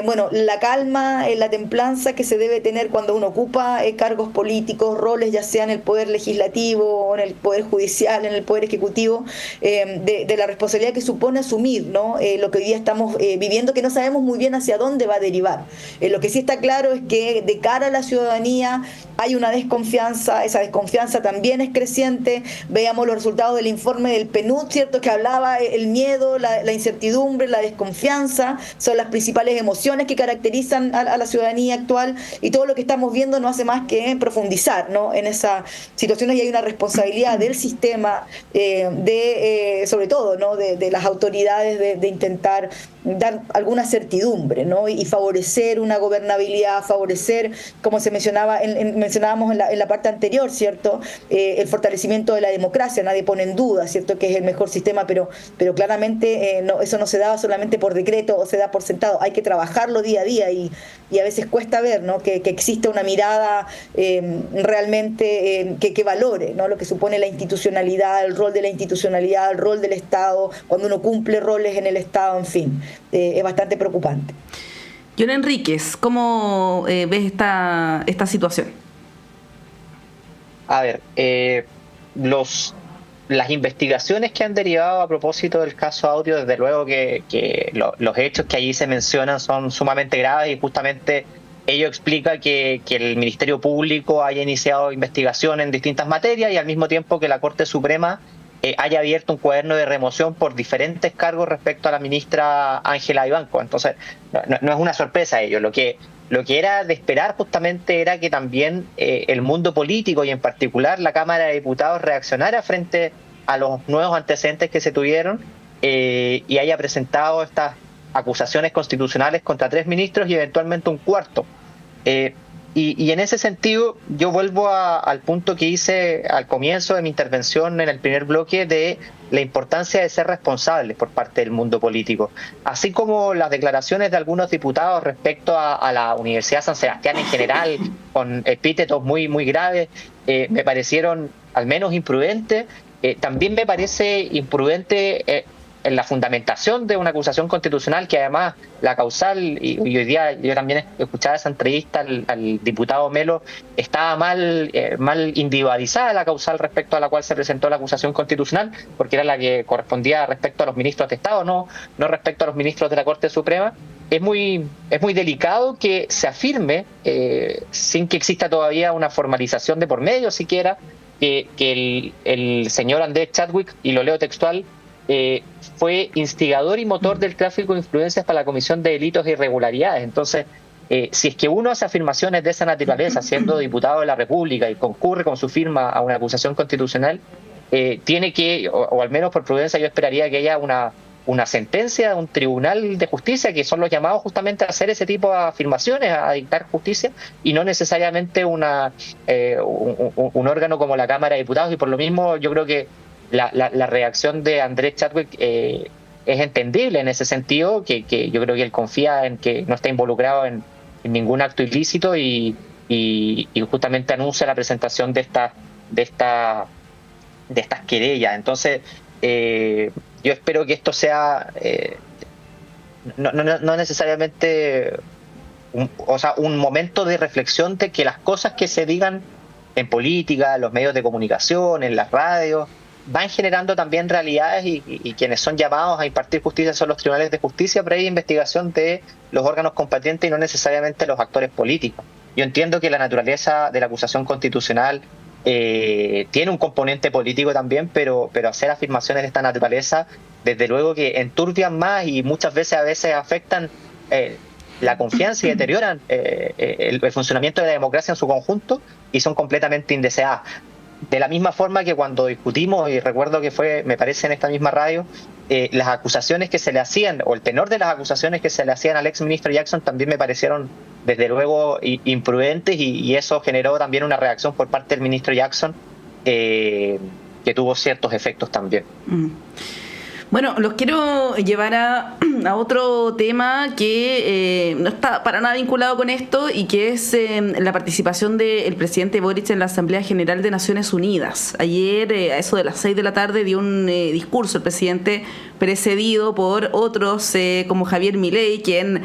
bueno, la calma, la templanza que se debe tener cuando uno ocupa cargos políticos, roles, ya sea en el poder legislativo, en el poder judicial, en el poder ejecutivo, de la responsabilidad que supone asumir, ¿no? Lo que hoy día estamos viviendo, que no sabemos muy bien hacia dónde va a derivar. Lo que sí está claro es que de cara a la ciudadanía hay una desconfianza, esa desconfianza también es creciente. Veamos los resultados del informe del PNUD, ¿cierto?, que hablaba el miedo, la incertidumbre, la desconfianza, son las principales emociones que caracterizan a la ciudadanía actual, y todo lo que estamos viendo no hace más que profundizar, ¿no?, en esa situación. Y hay una responsabilidad del sistema, sobre todo, ¿no?, de las autoridades de intentar dar alguna certidumbre, ¿no?, y favorecer una gobernabilidad, favorecer, como se mencionábamos en la parte anterior, ¿cierto?, el fortalecimiento de la democracia. Nadie pone en duda, ¿cierto?, que es el mejor sistema, pero claramente eso no se da solamente por decreto o se da por sentado. Hay que trabajarlo día a día y a veces cuesta ver, ¿no?, que existe una mirada realmente que valore, ¿no?, lo que supone la institucionalidad, el rol de la institucionalidad, el rol del Estado, cuando uno cumple roles en el Estado, en fin. Es bastante preocupante. John Enríquez, ¿cómo ves esta situación? A ver, las investigaciones que han derivado a propósito del caso Audio, desde luego que los hechos que allí se mencionan son sumamente graves, y justamente ello explica que el Ministerio Público haya iniciado investigación en distintas materias y al mismo tiempo que la Corte Suprema haya abierto un cuaderno de remoción por diferentes cargos respecto a la ministra Ángela Vivanco. Entonces, no es una sorpresa ello. Lo que lo que era de esperar justamente era que también el mundo político y en particular la Cámara de Diputados reaccionara frente a los nuevos antecedentes que se tuvieron y haya presentado estas acusaciones constitucionales contra 3 ministros y eventualmente un cuarto. Y en ese sentido yo vuelvo al punto que hice al comienzo de mi intervención en el primer bloque de la importancia de ser responsables por parte del mundo político. Así como las declaraciones de algunos diputados respecto a la Universidad San Sebastián en general, con epítetos muy, muy graves, me parecieron al menos imprudentes. También me parece imprudente en la fundamentación de una acusación constitucional, que además la causal, y hoy día yo también escuchaba esa entrevista al diputado Melo, estaba mal individualizada la causal respecto a la cual se presentó la acusación constitucional, porque era la que correspondía respecto a los ministros de Estado, no respecto a los ministros de la Corte Suprema. Es muy delicado que se afirme, sin que exista todavía una formalización de por medio siquiera, que el señor Andrés Chadwick, y lo leo textual, fue instigador y motor del tráfico de influencias para la comisión de delitos e irregularidades. Entonces, si es que uno hace afirmaciones de esa naturaleza, siendo diputado de la República y concurre con su firma a una acusación constitucional, tiene que, o al menos por prudencia, yo esperaría que haya una sentencia de un tribunal de justicia, que son los llamados justamente a hacer ese tipo de afirmaciones, a dictar justicia, y no necesariamente un órgano como la Cámara de Diputados. Y por lo mismo yo creo que la reacción de Andrés Chadwick es entendible en ese sentido, que yo creo que él confía en que no está involucrado en ningún acto ilícito y justamente anuncia la presentación de estas querellas. Entonces, yo espero que esto sea no necesariamente un momento de reflexión de que las cosas que se digan en política, en los medios de comunicación, en las radios, van generando también realidades y quienes son llamados a impartir justicia son los tribunales de justicia previa investigación de los órganos competentes y no necesariamente los actores políticos. Yo entiendo que la naturaleza de la acusación constitucional tiene un componente político también, pero hacer afirmaciones de esta naturaleza, desde luego que enturbian más y muchas veces afectan la confianza y deterioran el funcionamiento de la democracia en su conjunto y son completamente indeseadas. De la misma forma que cuando discutimos, y recuerdo que fue, me parece, en esta misma radio, las acusaciones que se le hacían, o el tenor de las acusaciones que se le hacían al exministro Jackson, también me parecieron, desde luego, imprudentes, y eso generó también una reacción por parte del ministro Jackson, que tuvo ciertos efectos también. Bueno, los quiero llevar a otro tema que no está para nada vinculado con esto y que es la participación del presidente Boric en la Asamblea General de Naciones Unidas. Ayer, a eso de las 6 de la tarde, dio un discurso el presidente precedido por otros como Javier Milei, quien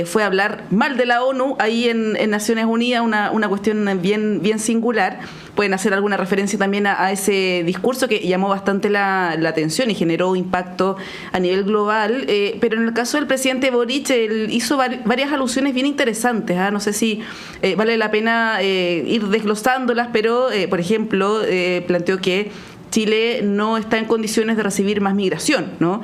fue a hablar mal de la ONU ahí en Naciones Unidas, una cuestión bien singular. Pueden hacer alguna referencia también a ese discurso que llamó bastante la atención y generó impacto a nivel global, pero en el caso del presidente Boric, él hizo varias alusiones bien interesantes, no sé si vale la pena ir desglosándolas, pero por ejemplo planteó que Chile no está en condiciones de recibir más migración, ¿no?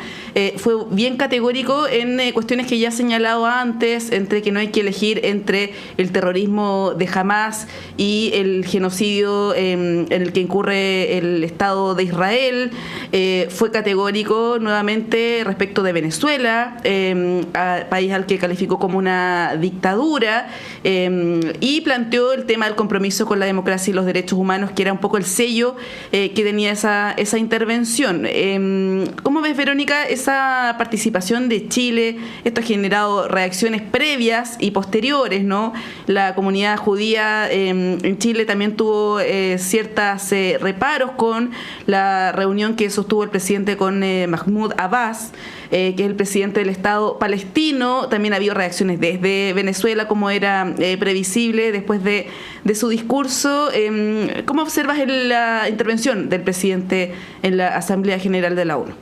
Fue bien categórico en cuestiones que ya he señalado antes, entre que no hay que elegir entre el terrorismo de Hamás y el genocidio en el que incurre el Estado de Israel. Fue categórico nuevamente respecto de Venezuela, país al que calificó como una dictadura, y planteó el tema del compromiso con la democracia y los derechos humanos, que era un poco el sello que tenía esa intervención. ¿Cómo ves, Verónica, esa participación de Chile? Esto ha generado reacciones previas y posteriores, ¿no? La comunidad judía en Chile también tuvo ciertos reparos con la reunión que sostuvo el presidente con Mahmoud Abbas, que es el presidente del Estado palestino. También ha habido reacciones desde Venezuela, como era previsible después de su discurso. ¿Cómo observas la intervención del presidente en la Asamblea General de la ONU?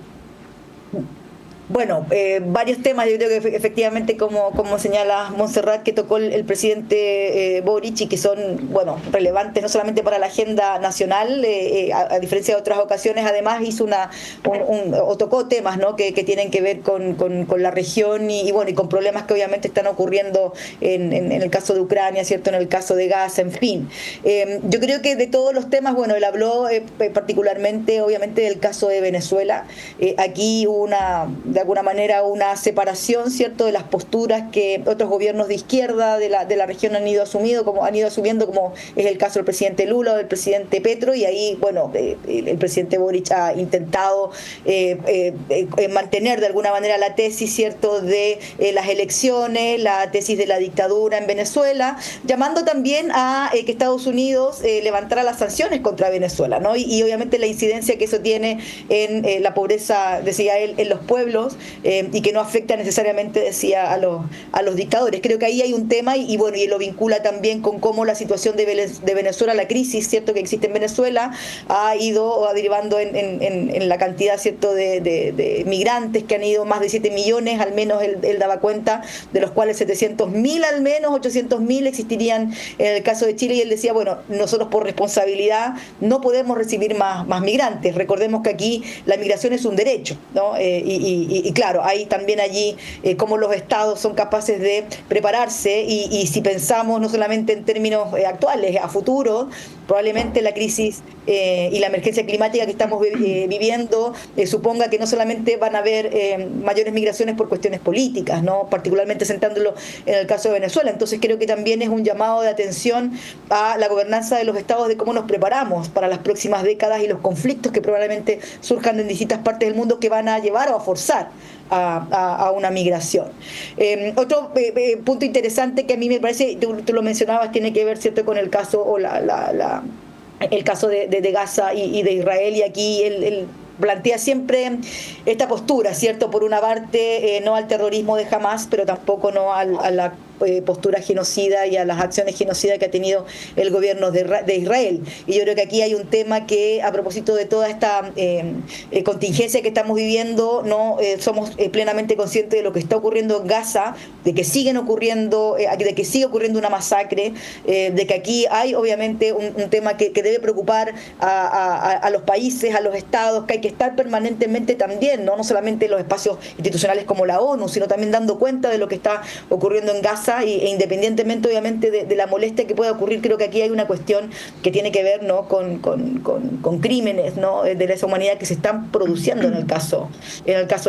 Bueno, varios temas, yo creo que efectivamente, como señala Montserrat, que tocó el presidente Boric y que son, bueno, relevantes no solamente para la agenda nacional, a diferencia de otras ocasiones, además hizo o tocó temas, ¿no?, que tienen que ver con la región y bueno, y con problemas que obviamente están ocurriendo en el caso de Ucrania, ¿cierto?, en el caso de Gaza, en fin. Yo creo que de todos los temas, bueno, él habló particularmente, obviamente, del caso de Venezuela. Aquí hubo de alguna manera una separación, ¿cierto?, de las posturas que otros gobiernos de izquierda de la región han ido asumiendo, como es el caso del presidente Lula o del presidente Petro, y ahí, bueno, el presidente Boric ha intentado mantener de alguna manera la tesis, ¿cierto?, de las elecciones, la tesis de la dictadura en Venezuela, llamando también a que Estados Unidos levantara las sanciones contra Venezuela, ¿no? Y obviamente la incidencia que eso tiene en la pobreza, decía él, en los pueblos, y que no afecta necesariamente, decía, a los dictadores. Creo que ahí hay un tema y bueno, y lo vincula también con cómo la situación de Venezuela, la crisis, ¿cierto?, que existe en Venezuela, ha ido derivando en la cantidad, ¿cierto?, de migrantes que han ido, más de 7 millones, al menos él daba cuenta, de los cuales 700.000 al menos, 800.000 existirían en el caso de Chile, y él decía, bueno, nosotros por responsabilidad no podemos recibir más migrantes. Recordemos que aquí la migración es un derecho, ¿no? Y claro, hay también allí cómo los estados son capaces de prepararse y si pensamos no solamente en términos actuales, a futuro, probablemente la crisis y la emergencia climática que estamos viviendo suponga que no solamente van a haber mayores migraciones por cuestiones políticas, ¿no?, particularmente centrándolo en el caso de Venezuela. Entonces creo que también es un llamado de atención a la gobernanza de los estados, de cómo nos preparamos para las próximas décadas y los conflictos que probablemente surjan en distintas partes del mundo que van a llevar o a forzar a una migración. Otro punto interesante que a mí me parece, tú lo mencionabas, tiene que ver, ¿cierto?, con el caso o el caso de Gaza y de Israel, y aquí él plantea siempre esta postura, ¿cierto?, por una parte no al terrorismo de Hamás, pero tampoco no a la postura genocida y a las acciones genocidas que ha tenido el gobierno de Israel. Y yo creo que aquí hay un tema que, a propósito de toda esta contingencia que estamos viviendo, no somos plenamente conscientes de lo que está ocurriendo en Gaza, de que sigue ocurriendo una masacre, de que aquí hay obviamente un tema que debe preocupar a los países, a los estados, que hay que estar permanentemente también, no solamente en los espacios institucionales como la ONU, sino también dando cuenta de lo que está ocurriendo en Gaza, e independientemente obviamente de la molestia que pueda ocurrir. Creo que aquí hay una cuestión que tiene que ver, ¿no?, con crímenes, ¿no?, de lesa humanidad que se están produciendo en el caso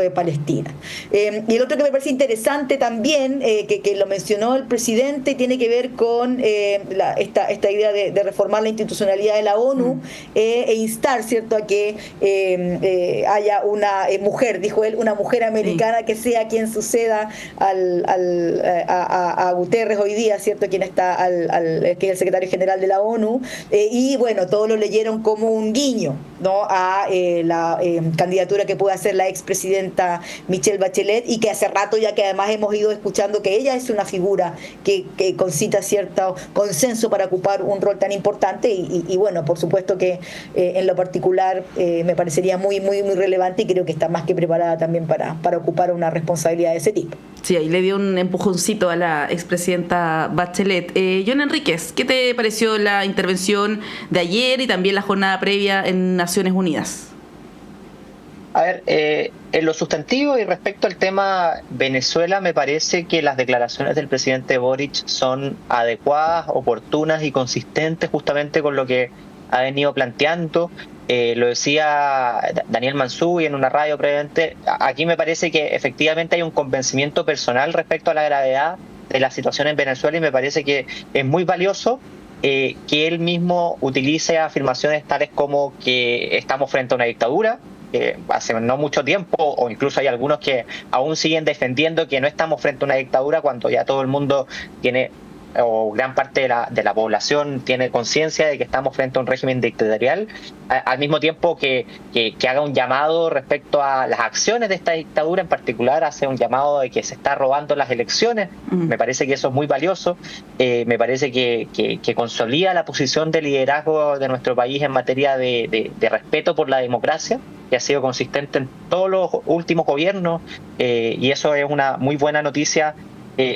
de Palestina. Y el otro que me parece interesante también, que lo mencionó el presidente, tiene que ver con esta idea de reformar la institucionalidad de la ONU e instar, ¿cierto?, a que haya una mujer, dijo él, una mujer americana que sea quien suceda a Guterres hoy día, ¿cierto?, quien está que es el secretario general de la ONU, y bueno, todos lo leyeron como un guiño, ¿no?, a la candidatura que puede hacer la expresidenta Michelle Bachelet, y que hace rato ya que además hemos ido escuchando que ella es una figura que concita cierto consenso para ocupar un rol tan importante, y bueno, por supuesto que en lo particular me parecería muy, muy, muy relevante, y creo que está más que preparada también para ocupar una responsabilidad de ese tipo. Sí, ahí le dio un empujoncito a la expresidenta Bachelet. John Enríquez, ¿qué te pareció la intervención de ayer y también la jornada previa en Naciones Unidas? A ver, en lo sustantivo y respecto al tema Venezuela, me parece que las declaraciones del presidente Boric son adecuadas, oportunas y consistentes justamente con lo que ha venido planteando. Lo decía Daniel Mansuy en una radio previamente. Aquí me parece que efectivamente hay un convencimiento personal respecto a la gravedad de la situación en Venezuela, y me parece que es muy valioso que él mismo utilice afirmaciones tales como que estamos frente a una dictadura, hace no mucho tiempo, o incluso hay algunos que aún siguen defendiendo que no estamos frente a una dictadura, cuando ya todo el mundo tiene, o gran parte de la población tiene conciencia de que estamos frente a un régimen dictatorial, al mismo tiempo que haga un llamado respecto a las acciones de esta dictadura, en particular hace un llamado de que se está robando las elecciones. Me parece que eso es muy valioso, me parece que consolida la posición de liderazgo de nuestro país en materia de respeto por la democracia. que ha sido consistente en todos los últimos gobiernos, y eso es una muy buena noticia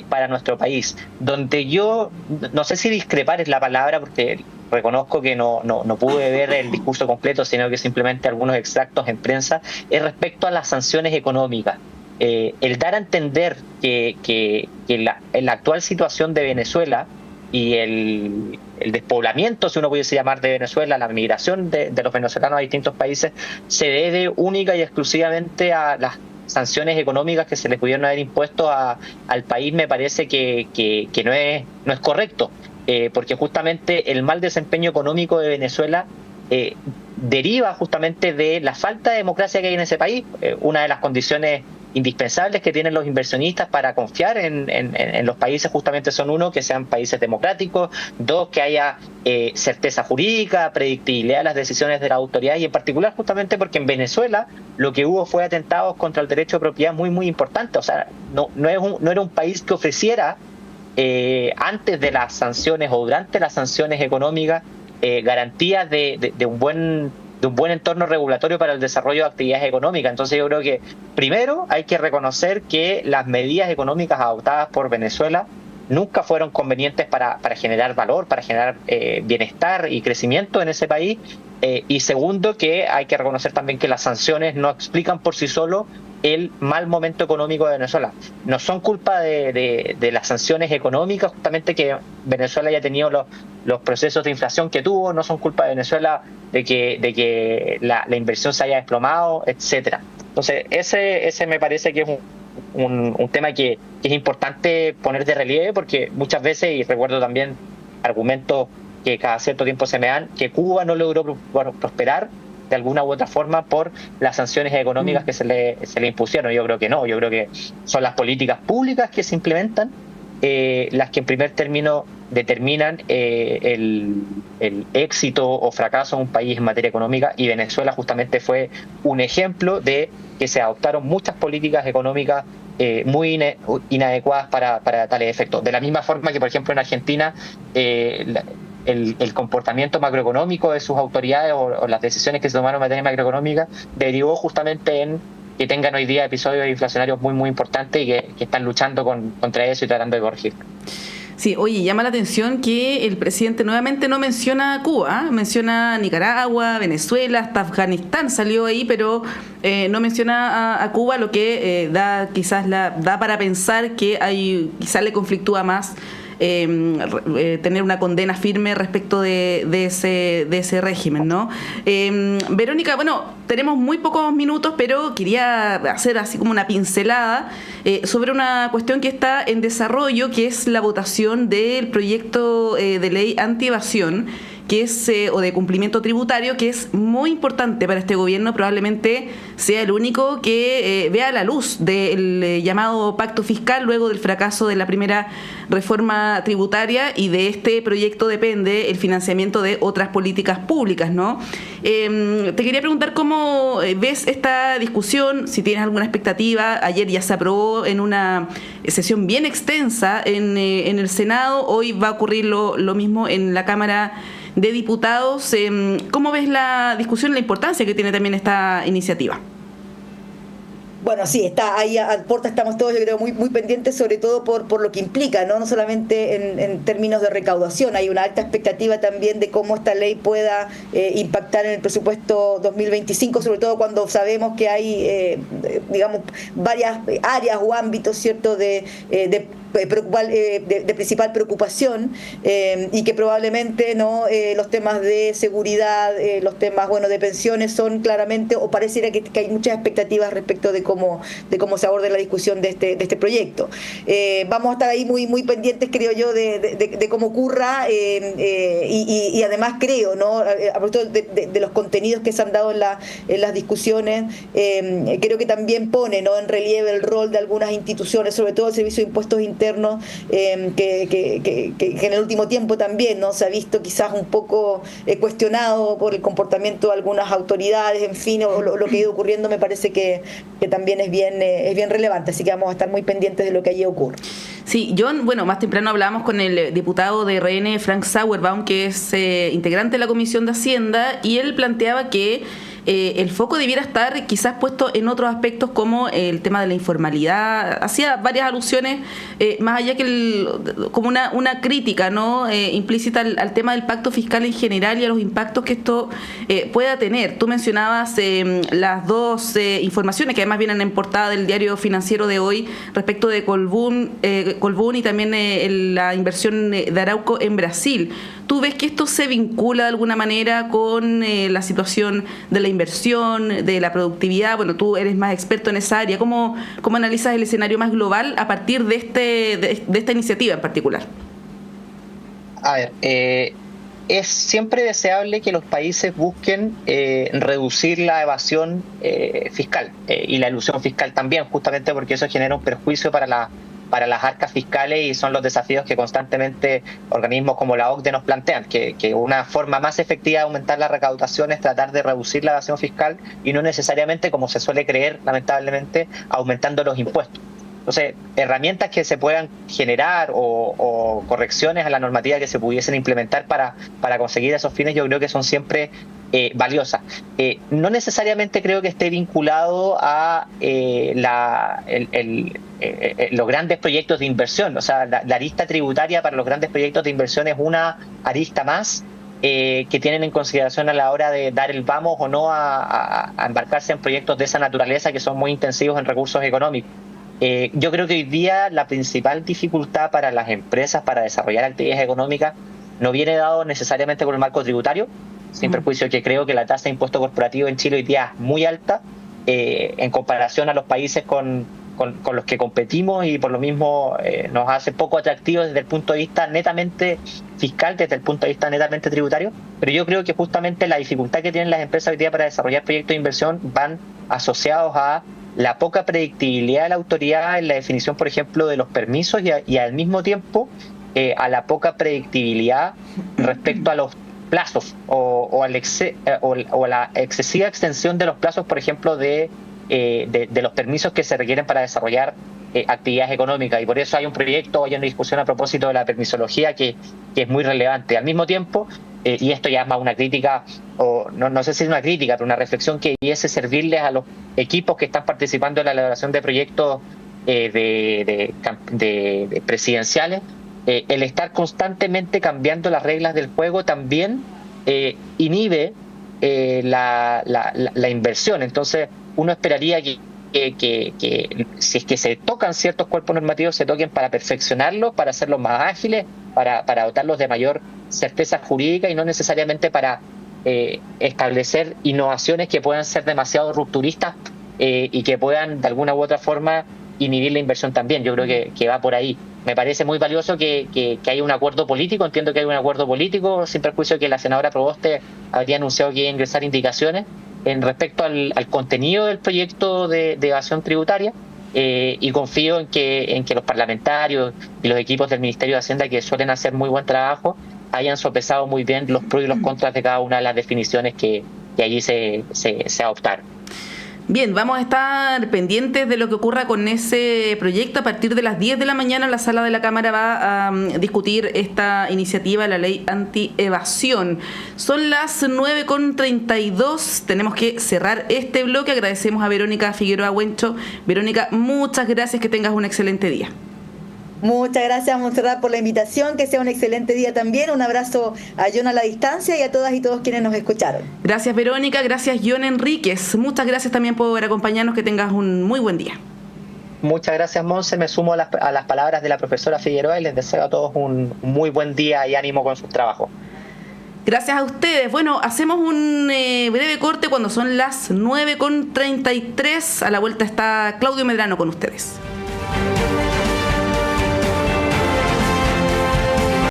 para nuestro país. Donde yo, no sé si discrepar es la palabra, porque reconozco que no pude ver el discurso completo, sino que simplemente algunos extractos en prensa, es respecto a las sanciones económicas. El dar a entender que la actual situación de Venezuela y el despoblamiento, si uno pudiese llamar, de Venezuela, la migración de los venezolanos a distintos países, se debe única y exclusivamente a las sanciones económicas que se le pudieron haber impuesto al país, me parece que no es correcto, porque justamente el mal desempeño económico de Venezuela deriva justamente de la falta de democracia que hay en ese país. Una de las condiciones indispensables que tienen los inversionistas para confiar en los países justamente son: uno, que sean países democráticos; dos, que haya certeza jurídica, predictibilidad de las decisiones de la autoridad, y en particular justamente porque en Venezuela lo que hubo fue atentados contra el derecho de propiedad muy muy importantes. O sea, no era un país que ofreciera antes de las sanciones o durante las sanciones económicas garantías de un buen entorno regulatorio para el desarrollo de actividades económicas. Entonces yo creo que primero hay que reconocer que las medidas económicas adoptadas por Venezuela nunca fueron convenientes para generar valor, para generar bienestar y crecimiento en ese país. Y segundo, que hay que reconocer también que las sanciones no explican por sí solo el mal momento económico de Venezuela. No son culpa de las sanciones económicas, justamente, que Venezuela haya tenido los procesos de inflación que tuvo; no son culpa de Venezuela de que la inversión se haya desplomado, etcétera. Entonces ese me parece que es un tema que es importante poner de relieve, porque muchas veces, y recuerdo también argumentos que cada cierto tiempo se me dan, que Cuba no logró prosperar de alguna u otra forma por las sanciones económicas que se le impusieron. Yo creo que no, yo creo que son las políticas públicas que se implementan las que en primer término determinan el éxito o fracaso de un país en materia económica, y Venezuela justamente fue un ejemplo de que se adoptaron muchas políticas económicas muy inadecuadas para tales efectos. De la misma forma que, por ejemplo, en Argentina el comportamiento macroeconómico de sus autoridades o las decisiones que se tomaron en materia macroeconómica derivó justamente en que tengan hoy día episodios inflacionarios muy muy importantes y que están luchando contra eso y tratando de corregir. Sí, oye, llama la atención que el presidente nuevamente no menciona a Cuba, menciona Nicaragua, Venezuela, hasta Afganistán salió ahí, pero no menciona a Cuba, lo que da para pensar que quizás le conflictúa más tener una condena firme respecto de ese régimen, ¿no? Verónica, bueno, tenemos muy pocos minutos, pero quería hacer así como una pincelada sobre una cuestión que está en desarrollo, que es la votación del proyecto de ley anti-evasión, que es o de cumplimiento tributario, que es muy importante para este gobierno. Probablemente sea el único que vea la luz del llamado pacto fiscal luego del fracaso de la primera reforma tributaria, y de este proyecto depende el financiamiento de otras políticas públicas, ¿no? Te quería preguntar cómo ves esta discusión, si tienes alguna expectativa. Ayer ya se aprobó en una sesión bien extensa en el Senado, hoy va a ocurrir lo mismo en la Cámara de Diputados. ¿Cómo ves la discusión y la importancia que tiene también esta iniciativa? Bueno, sí, está ahí a puerta, estamos todos, yo creo, muy, muy pendientes, sobre todo por lo que implica, no solamente en términos de recaudación. Hay una alta expectativa también de cómo esta ley pueda impactar en el presupuesto 2025, sobre todo cuando sabemos que hay, digamos, varias áreas o ámbitos, ¿cierto?, de principal preocupación, y que probablemente los temas de seguridad, los temas de pensiones son claramente, o pareciera que hay muchas expectativas respecto de cómo se aborde la discusión de este proyecto. Vamos a estar ahí muy muy pendientes, creo yo, de cómo ocurra, y además creo, a propósito de los contenidos que se han dado en las discusiones, creo que también pone en relieve el rol de algunas instituciones, sobre todo el Servicio de Impuestos Internos, que en el último tiempo también se ha visto quizás un poco cuestionado por el comportamiento de algunas autoridades, en fin, o lo que ha ido ocurriendo. Me parece que también es bien relevante, así que vamos a estar muy pendientes de lo que allí ocurre. Sí, John, más temprano hablábamos con el diputado de RN, Frank Sauerbaum, que es integrante de la Comisión de Hacienda, y él planteaba que el foco debiera estar quizás puesto en otros aspectos como el tema de la informalidad. Hacía varias alusiones, más allá que como una crítica, ¿no? Implícita al tema del pacto fiscal en general y a los impactos que esto pueda tener. Tú mencionabas las dos informaciones que además vienen en portada del diario financiero de hoy respecto de Colbún y también la inversión de Arauco en Brasil. ¿Tú ves que esto se vincula de alguna manera con la situación de la inversión, de la productividad? Bueno, tú eres más experto en esa área. ¿Cómo analizas el escenario más global a partir de esta iniciativa en particular? A ver, es siempre deseable que los países busquen reducir la evasión fiscal y la elusión fiscal también, justamente porque eso genera un perjuicio para las arcas fiscales y son los desafíos que constantemente organismos como la OCDE nos plantean, que una forma más efectiva de aumentar la recaudación es tratar de reducir la evasión fiscal y no necesariamente, como se suele creer, lamentablemente, aumentando los impuestos. Entonces, herramientas que se puedan generar o correcciones a la normativa que se pudiesen implementar para conseguir esos fines, yo creo que son siempre valiosas. No necesariamente creo que esté vinculado a los grandes proyectos de inversión. O sea, la arista tributaria para los grandes proyectos de inversión es una arista más que tienen en consideración a la hora de dar el vamos o no a embarcarse en proyectos de esa naturaleza que son muy intensivos en recursos económicos. Yo creo que hoy día la principal dificultad para las empresas para desarrollar actividades económicas no viene dado necesariamente por el marco tributario, sin perjuicio que creo que la tasa de impuesto corporativo en Chile hoy día es muy alta en comparación a los países con los que competimos y por lo mismo nos hace poco atractivos desde el punto de vista netamente fiscal, desde el punto de vista netamente tributario, pero yo creo que justamente la dificultad que tienen las empresas hoy día para desarrollar proyectos de inversión van asociados a la poca predictibilidad de la autoridad en la definición, por ejemplo, de los permisos y al mismo tiempo a la poca predictibilidad respecto a los plazos o a la excesiva extensión de los plazos, por ejemplo, de los permisos que se requieren para desarrollar actividades económicas. Y por eso hay un proyecto, hay una discusión a propósito de la permisología que es muy relevante. Al mismo tiempo, y esto ya es más una crítica, o no sé si es una crítica, pero una reflexión que debiese servirles a los equipos que están participando en la elaboración de proyectos de presidenciales, el estar constantemente cambiando las reglas del juego también inhibe la inversión. Entonces uno esperaría que si es que se tocan ciertos cuerpos normativos, se toquen para perfeccionarlos, para hacerlos más ágiles, para dotarlos de mayor certeza jurídica y no necesariamente para establecer innovaciones que puedan ser demasiado rupturistas y que puedan de alguna u otra forma inhibir la inversión también. Yo creo que va por ahí. Me parece muy valioso que haya un acuerdo político, entiendo que hay un acuerdo político, sin perjuicio que la senadora Proboste habría anunciado que iba a ingresar indicaciones en respecto al contenido del proyecto de evasión tributaria y confío en que los parlamentarios y los equipos del Ministerio de Hacienda, que suelen hacer muy buen trabajo, hayan sopesado muy bien los pros y los contras de cada una de las definiciones que allí se adoptaron. Bien, vamos a estar pendientes de lo que ocurra con ese proyecto. A partir de las 10 de la mañana la sala de la Cámara va a discutir esta iniciativa, la ley anti-evasión. Son las 9:32, tenemos que cerrar este bloque. Agradecemos a Verónica Figueroa Huencho. Verónica, muchas gracias, que tengas un excelente día. Muchas gracias, Montserrat, por la invitación. Que sea un excelente día también. Un abrazo a John a la distancia y a todas y todos quienes nos escucharon. Gracias, Verónica. Gracias, John Enríquez. Muchas gracias también por acompañarnos. Que tengas un muy buen día. Muchas gracias, Monse. Me sumo a las palabras de la profesora Figueroa y les deseo a todos un muy buen día y ánimo con sus trabajos. Gracias a ustedes. Bueno, hacemos un breve corte cuando son las 9:33. A la vuelta está Claudio Medrano con ustedes.